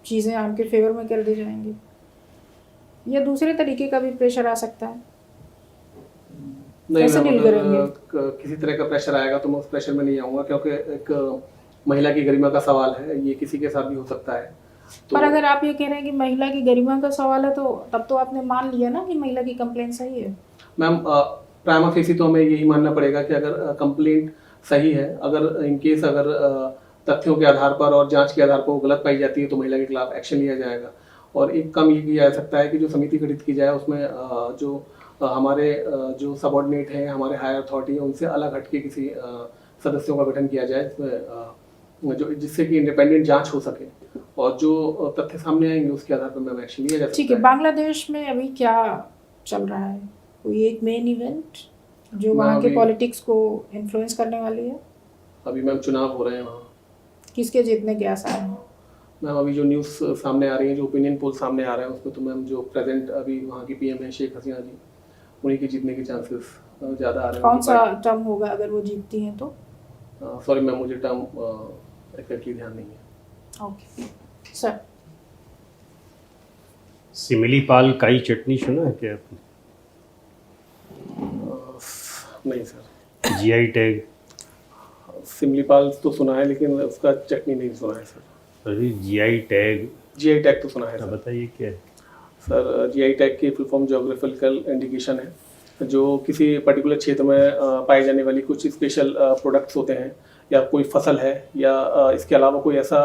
चीज़ें आपके फेवर में कर दी जाएंगी, या दूसरे तरीके का भी प्रेशर आ सकता है। नहीं कैसे मैम, डील करेंगे? किसी तरह का प्रेशर आएगा तो मैं उस प्रेशर में नहीं आऊँगा, क्योंकि एक महिला की गरिमा का सवाल है, ये किसी के साथ भी हो सकता है। तो पर अगर आप ये कह रहे हैं कि महिला की गरिमा का सवाल है, तो तब तो आपने मान लिया ना कि महिला की कंप्लेंट सही है। मैम प्राइमा फेसी तो हमें यही मानना पड़ेगा कि अगर कंप्लेंट सही है, अगर इन केस अगर तथ्यों के आधार पर और जांच के आधार पर वो गलत पाई जाती है तो महिला के खिलाफ एक्शन लिया जाएगा। और एक काम ये किया जा सकता है कि जो समिति गठित की जाए उसमें जो हमारे जो सबऑर्डिनेट हैं, हमारे हायर अथॉरिटी है, उनसे अलग हटके किसी सदस्यों का गठन किया जाए जो जिससे कि इंडिपेंडेंट जांच हो सके, और जो तथ्य सामने आएंगे उसके आधार पर मैम एक्शन लिया जा सकता है। ठीक है, बांग्लादेश में अभी क्या चल रहा है? कोई एक मेन इवेंट जो वहाँ के पॉलिटिक्स को इन्फ्लुएंस करने वाली है? अभी मैम चुनाव हो रहे हैं वहाँ। किसके जीतने के आसार हैं? मैम अभी जो न्यूज़ सामने आ रही है, जो ओपिनियन पोल सामने आ रहे हैं, उसमें तो मैम जो प्रेजेंट अभी वहाँ की PM है शेख हसीना जी, उन्हीं के जीतने के चांसेस ज़्यादा आ रहे हैं। कौन सा टर्म होगा अगर वो जीतती हैं तो? सॉरी मैम, मुझे टर्म एक्जैक्टली ध्यान नहीं है। Okay sir. सिमिलीपाल काई चटनी सुना है क्या आपने? नहीं सर। GI tag? सिमलीपाल तो सुना है लेकिन उसका चटनी नहीं सुना है सर। अरे GI टैग? GI टैग तो सुना है सर। बताइए क्या है सर GI टैग की फुल फॉर्म ज्योग्राफिकल इंडिकेशन है, जो किसी पर्टिकुलर क्षेत्र में पाई जाने वाली कुछ स्पेशल प्रोडक्ट्स होते हैं, या कोई फसल है, या इसके अलावा कोई ऐसा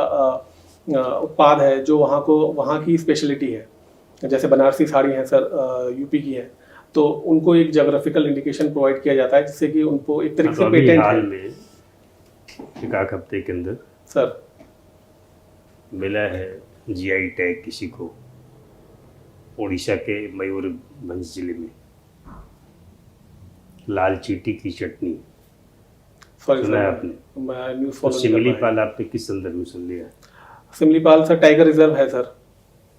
उत्पाद है जो वहाँ की स्पेशलिटी है। जैसे बनारसी साड़ी है सर, UP की है, तो उनको एक ज्योग्राफिकल इंडिकेशन प्रोवाइड किया जाता है जिससे कि उनको एक तरीके से पेटेंट हाल में एक आध हफ्ते के अंदर सर मिला है GI टैग किसी को, उड़ीसा के मयूरभंज जिले में, लाल चीटी की चटनी। सॉरी सुना है सर, आपने? मैं न्यूज़ तो फॉलो नहीं कर पाया। सिमिलीपाल आपने किस संदर्भ में सुन लिया? सिमलीपाल सर टाइगर रिजर्व है सर,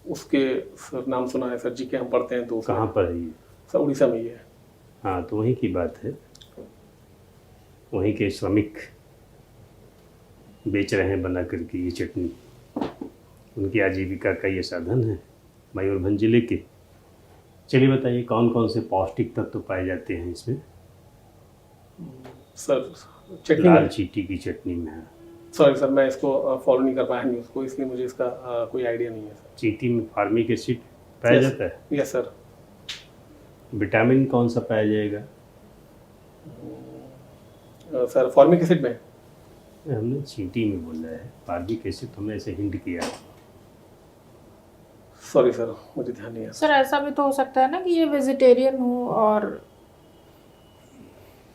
उसके सर नाम सुना है सर, GK हम पढ़ते हैं तो कहाँ पर है ये? सर उड़ीसा में ही है। हाँ, तो वहीं की बात है। वहीं के श्रमिक बेच रहे हैं बना करके ये चटनी, उनकी आजीविका का ये साधन है मयूरभंज जिले के। चलिए बताइए कौन कौन से पौष्टिक तत्व पाए जाते हैं इसमें? सर चटनी लाल में, चीटी की चटनी में है। सॉरी सर मैं इसको फॉलो नहीं कर पाया न्यूज़ को, इसलिए मुझे इसका कोई आइडिया नहीं है सर। चीटी में फार्मिक एसिड पाया Yes. जाता है। Yes sir. विटामिन कौन सा पाया जाएगा? सर फॉर्मिक एसिड में, हमने चीटी में बोला है, फार्मिक एसिड तो हमने ऐसे हिंट किया है। सॉरी सर मुझे ध्यान नहीं है। सर ऐसा भी तो हो सकता है ना कि ये वेजिटेरियन हो, और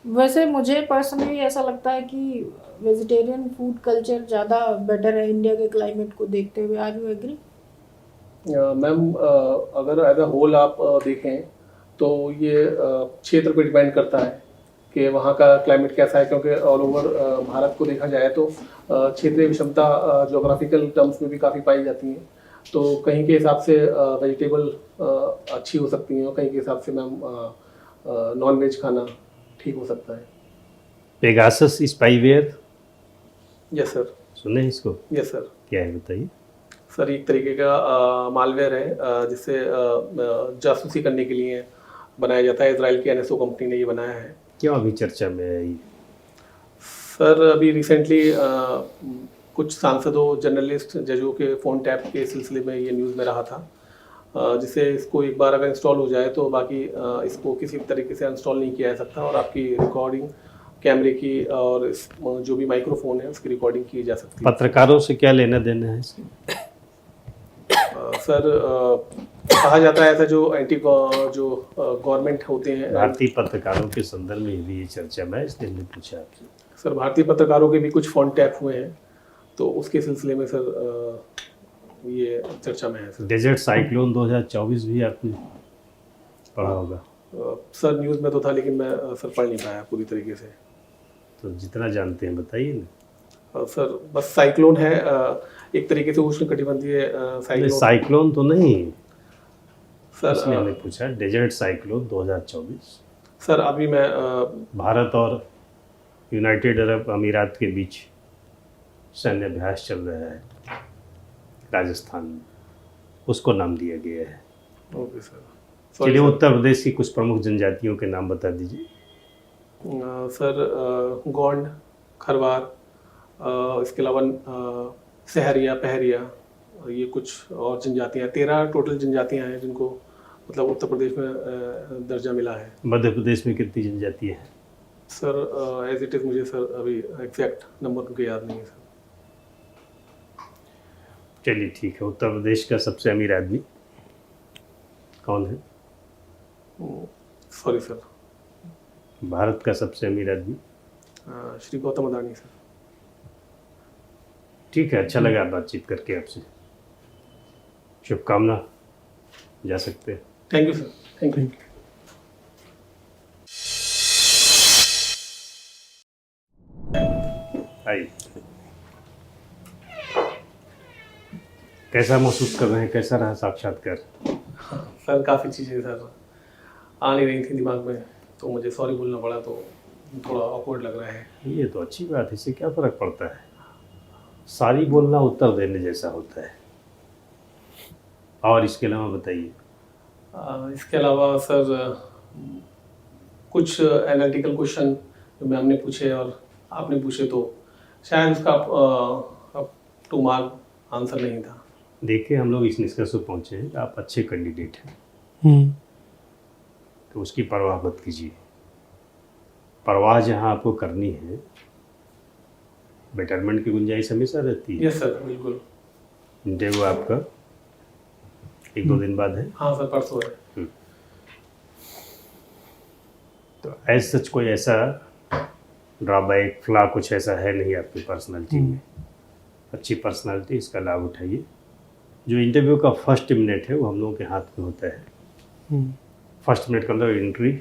वैसे मुझे पर्सनली ऐसा लगता है कि वेजिटेरियन फूड कल्चर ज़्यादा बेटर है इंडिया के क्लाइमेट को देखते हुए। Are you agree? मैम अगर एज अ होल आप देखें तो ये क्षेत्र पर डिपेंड करता है कि वहाँ का क्लाइमेट कैसा है, क्योंकि ऑल ओवर भारत को देखा जाए तो क्षेत्रीय विषमता ज्योग्राफिकल टर्म्स में भी काफ़ी पाई जाती हैं। तो कहीं के हिसाब से वेजिटेबल अच्छी हो सकती हैं और कहीं के हिसाब से मैम नॉन वेज खाना ठीक हो सकता है। Pegasus spyware yes sir. सुने इसको? Yes sir. क्या है बताइए। सर एक तरीके का मालवेयर है जिससे जासूसी करने के लिए बनाया जाता है। इजराइल की एनएसओ कंपनी ने ये बनाया है। क्यों अभी चर्चा में है ये? सर अभी रिसेंटली कुछ सांसदों, जर्नलिस्ट, जजों के फ़ोन टैप के सिलसिले में ये न्यूज़ में रहा था, जिससे इसको एक बार अगर इंस्टॉल हो जाए तो बाकी इसको किसी भी तरीके से इंस्टॉल नहीं किया जा सकता और आपकी रिकॉर्डिंग कैमरे की और जो भी माइक्रोफोन है उसकी रिकॉर्डिंग की जा सकती है। पत्रकारों से क्या लेना देना है इसके? सर कहा जाता है ऐसा जो जो गवर्नमेंट होते हैं, भारतीय पत्रकारों के संदर्भ में भी ये चर्चा में है, इसलिए हमने पूछा आपसे। सर भारतीय पत्रकारों के भी कुछ फ़ोन टैप हुए हैं, तो उसके सिलसिले में सर ये चर्चा में है सर। डेजर्ट साइक्लोन 2024 भी आपने पढ़ा होगा। सर न्यूज़ में तो था लेकिन मैं सर पढ़ नहीं पाया पूरी तरीके से। तो जितना जानते हैं बताइए ना। सर बस साइक्लोन है, एक तरीके से उष्णकटिबंधीय साइक्लोन। साइक्लोन तो नहीं सर इसलिए हमने पूछा। डेजर्ट साइक्लोन 2024 सर अभी मैं भारत और यूनाइटेड अरब अमीरात के बीच सैन्य अभ्यास चल रहा है राजस्थान में, उसको नाम दिया गया है। Okay sir. चलिए उत्तर प्रदेश की कुछ प्रमुख जनजातियों के नाम बता दीजिए। सर गोंड, खरवार, इसके अलावा सहरिया, पहरिया, ये कुछ और जनजातियाँ, 13 टोटल जनजातियाँ हैं जिनको मतलब उत्तर प्रदेश में दर्जा मिला है। मध्य प्रदेश में कितनी जनजातियाँ हैं? सर एज इट इज़ मुझे सर अभी एग्जैक्ट नंबर उनके याद नहीं है सर। चलिए ठीक है। उत्तर प्रदेश का सबसे अमीर आदमी कौन है? Sorry sir. भारत का सबसे अमीर आदमी? श्री गौतम अदानी सर। ठीक है, अच्छा लगा बातचीत करके आपसे। शुभकामना, जा सकते हैं। Thank you sir. Thank you. आइए। कैसा महसूस कर रहे हैं? कैसा रहा साक्षात्कार? सर काफ़ी चीज़ें सर आ नहीं रही थी दिमाग में, तो मुझे सॉरी बोलना पड़ा, तो थोड़ा ऑकवर्ड लग रहा है। ये तो अच्छी बात है, इससे क्या फ़र्क पड़ता है? सारी बोलना उत्तर देने जैसा होता है। और इसके अलावा बताइए। इसके अलावा सर कुछ एनालिटिकल क्वेश्चन जो मैम ने पूछे और आपने पूछे, तो शायद उसका अप टू मार्क आंसर नहीं था। देखिए, हम लोग इस निष्कर्ष पर पहुँचे हैं कि आप अच्छे कैंडिडेट हैं, तो उसकी परवाह मत कीजिए। परवाह जहाँ आपको करनी है, बेटरमेंट की गुंजाइश हमेशा रहती है। यस सर, बिल्कुल। इंटरव्यू आपका 1-2 दिन बाद है। हाँ सर, परसों है। तो एज सच कोई ऐसा ड्रॉबैक, फ्लॉ कुछ ऐसा है नहीं आपकी पर्सनालिटी में। अच्छी पर्सनालिटी, इसका लाभ उठाइए। जो इंटरव्यू का फर्स्ट मिनट है वो हम लोगों के हाथ में होता है। फर्स्ट मिनट के अंदर एंट्री,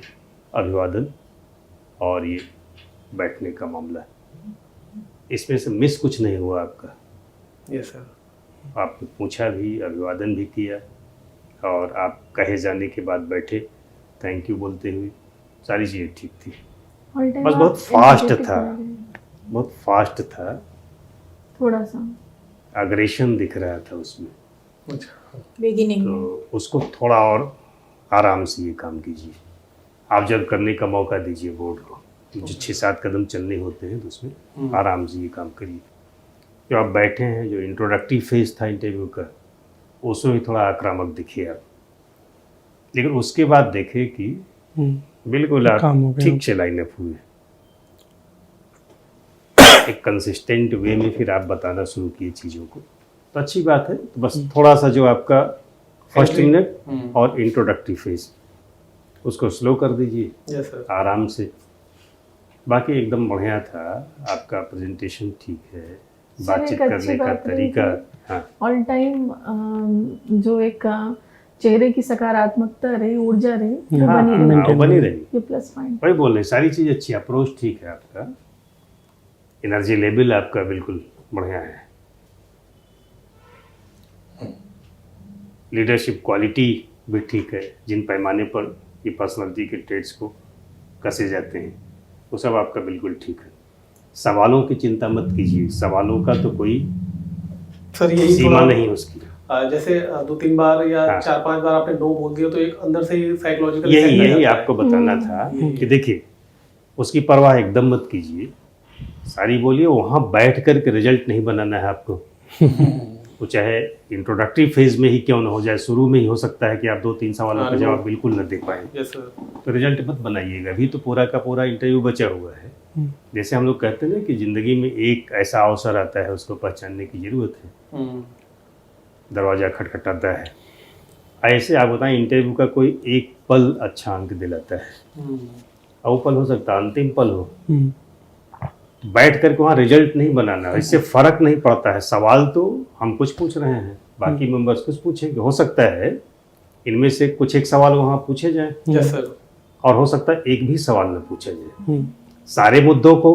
अभिवादन और ये बैठने का मामला, इसमें से मिस कुछ नहीं हुआ आपका। Yes sir. आपने पूछा भी, अभिवादन भी किया और आप कहे जाने के बाद बैठे, थैंक यू बोलते हुए, सारी चीज़ें ठीक थी। All time बस आप बहुत फास्ट energetic था, लग रहे हैं। बहुत फास्ट था, थोड़ा सा अग्रेशन दिख रहा था उसमें, अच्छा बिगिनिंग तो में उसको थोड़ा और आराम से ये काम कीजिए। आप जब करने का मौका दीजिए बोर्ड को, जो 6-7 कदम चलने होते हैं तो उसमें आराम से ये काम करिए। जो आप बैठे हैं, जो इंट्रोडक्टिव फेज था इंटरव्यू का, उसमें भी थोड़ा आक्रामक दिखे आप, लेकिन उसके बाद देखे कि बिल्कुल आप काम हो गया। ठीक से लाइन अप हुए, एक कंसिस्टेंट वे में फिर आप बताना शुरू किए चीज़ों को, तो अच्छी बात है। तो बस थोड़ा सा जो आपका फर्स्ट Entry। मिनट और इंट्रोडक्टिव फेज, उसको स्लो कर दीजिए यस सर। आराम से। बाकी एकदम बढ़िया था, आपका प्रेजेंटेशन ठीक है, बातचीत एक अच्छी करने का बात रही तरीका। कि हाँ, ऑल टाइम जो एक चेहरे की सकारात्मकता रही, ऊर्जा रही, वो हाँ, बनी हाँ, रही, वो बनी रही। ये प्लस पॉइंट। वही बोल रहे हैं, सारी चीज़ अच्छी, अप्रोच ठीक है आपका, एनर्जी लेवल आपका बिल्कुल बढ़िया है, लीडरशिप क्वालिटी भी ठीक है। जिन पैमाने पर ये पर्सनालिटी के ट्रेड्स को कसे जाते हैं वो सब आपका बिल्कुल ठीक है। सवालों की चिंता मत कीजिए, सवालों का तो कोई सर यही सीमा थोड़ा नहीं उसकी। जैसे 2-3 बार या हाँ। 4-5 बार आपने नो बोल दिया तो एक अंदर से ही साइकोलॉजिकल यही आपको बताना था कि देखिए, उसकी परवाह एकदम मत कीजिए, सारी बोलिए, वहाँ बैठ कर के रिजल्ट नहीं बनाना है आपको। वो चाहे इंट्रोडक्टिव फेज में ही क्यों ना हो जाए, शुरू में ही हो सकता है कि आप 2-3 सवालों का जवाब बिल्कुल न दे पाए, यस सर। तो रिजल्ट मत बनाइएगा। अभी तो पूरा का पूरा इंटरव्यू बचा हुआ है। जैसे हम लोग कहते हैं ना कि ज़िंदगी में एक ऐसा अवसर आता है, उसको पहचानने की ज़रूरत है, दरवाज़ा खटखटाता है। ऐसे आप बताएं, इंटरव्यू का कोई एक पल अच्छा अंक दिलाता है, और वो पल हो सकता है अंतिम पल हो। बैठ करके वहाँ रिजल्ट नहीं बनाना, इससे फर्क नहीं पड़ता है। सवाल तो हम कुछ पूछ रहे हैं, बाकी मेंबर्स कुछ पूछेंगे, हो सकता है इनमें से कुछ एक सवाल वहाँ पूछे जाएं, यस सर। और हो सकता है एक भी सवाल न पूछा जाए। सारे मुद्दों को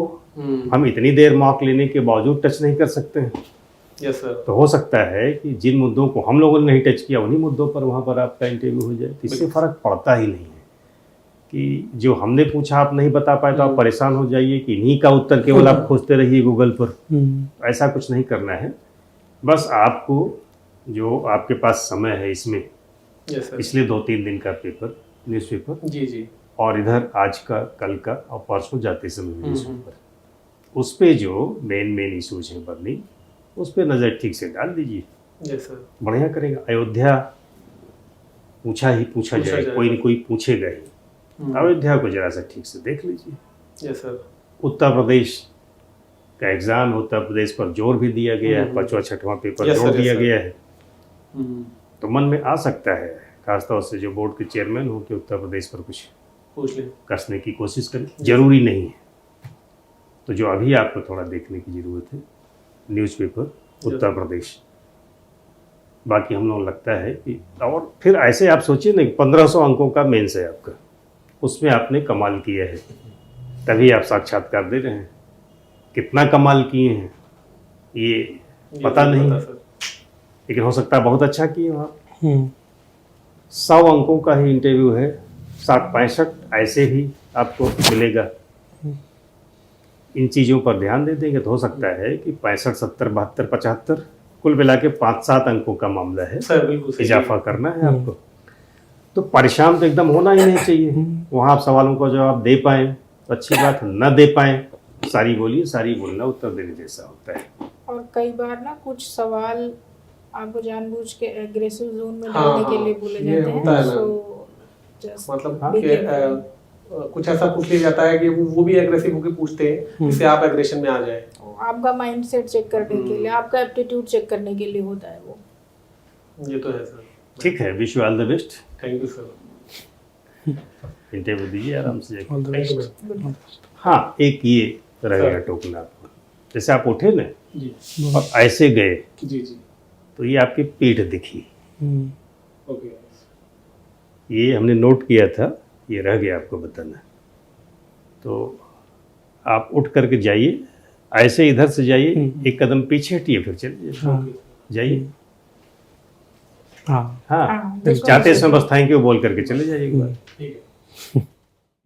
हम इतनी देर मॉक लेने के बावजूद टच नहीं कर सकते हैं, यस सर। तो हो सकता है कि जिन मुद्दों को हम लोगों ने नहीं टच किया, उन्हीं मुद्दों पर वहाँ पर आपका इंटरव्यू हो जाए। तो इससे फर्क पड़ता ही नहीं है कि जो हमने पूछा आप नहीं बता पाए तो आप परेशान हो जाइए कि इन्हीं का उत्तर केवल आप खोजते रहिए गूगल पर। ऐसा कुछ नहीं करना है। बस आपको जो आपके पास समय है इसमें, यस सर। इसलिए 2-3 दिन का पेपर, न्यूज़पेपर, जी जी। और इधर आज का, कल का और परसों जाते समय न्यूज़पेपर, उस पे जो मेन इशूज हैं बर्निंग, उस पे नज़र ठीक से डाल दीजिए, यस सर। बढ़िया करेगा। अयोध्या पूछा जाए, कोई न कोई पूछेगा ही। अयोध्या को जरा सा ठीक से देख लीजिए। Yes sir. उत्तर प्रदेश का एग्ज़ाम, उत्तर प्रदेश पर जोर भी दिया गया है, 5वां-6वां पेपर Yes, जोर sir, दिया yes, sir. गया है, तो मन में आ सकता है खासतौर से जो बोर्ड के चेयरमैन हो कि उत्तर प्रदेश पर कुछ पूछ लें। कसने की कोशिश करें। जरूरी नहीं है, तो जो अभी आपको थोड़ा देखने की ज़रूरत है, न्यूज़पेपर उत्तर प्रदेश। बाकी हम लोग लगता है कि, और फिर ऐसे आप सोचिए ना, 1500 अंकों का मेंस है आपका, उसमें आपने कमाल किया है, तभी आप साक्षात्कार दे रहे हैं। कितना कमाल किए हैं ये पता नहीं, लेकिन हो सकता है बहुत अच्छा किए हो आप। 100 अंकों का ही इंटरव्यू है, 60-65 ऐसे भी आपको मिलेगा। इन चीज़ों पर ध्यान दे देंगे तो हो सकता है कि 65, 70, 72, 75 कुल मिला के 5-7 अंकों का मामला है, सर बिल्कुल सही। इजाफा करना है आपको। तो परेशान तो एकदम होना ही नहीं चाहिए। वहाँ आप सवालों का जवाब दे पाएँ तो अच्छी बात, न दे पाएँ, सारी बोलिए, सारी बोलना उत्तर देने जैसा होता है। और कई बार ना कुछ सवाल आपको जानबूझ के एग्रेसिव जोन में हाँ, डालने के हाँ, लिए बोले ये जाते होता हैं, है ना। सो जस्ट मतलब be कि careful. कुछ ऐसा पूछ लिया जाता है कि वो भी एग्रेसिव होकर पूछते हैं जिससे आप एग्रेशन में आ जाए। आपका माइंडसेट चेक करने के लिए, आपका एप्टीट्यूड चेक करने के लिए होता है वो। ये तो है सर। ठीक है, wish you all the best. Thank you sir. Interview दीजिए आराम से जाके। All the thank you best. Ma'am. हाँ, एक ये रहेगा टोकन आपको, जैसे आप उठे ना जी और ऐसे गए जी जी। तो ये आपकी पीठ दिखी, ओके। ये हमने नोट किया था, ये रह गया आपको बताना। तो आप उठ करके जाइए, ऐसे इधर से जाइए, एक कदम पीछे हटिए, फिर चलिए, जाइए। हाँ हाँ, हाँ, चाहते समय बस थैंक यू बोल करके चले जाइए एक बार। ठीक है। है।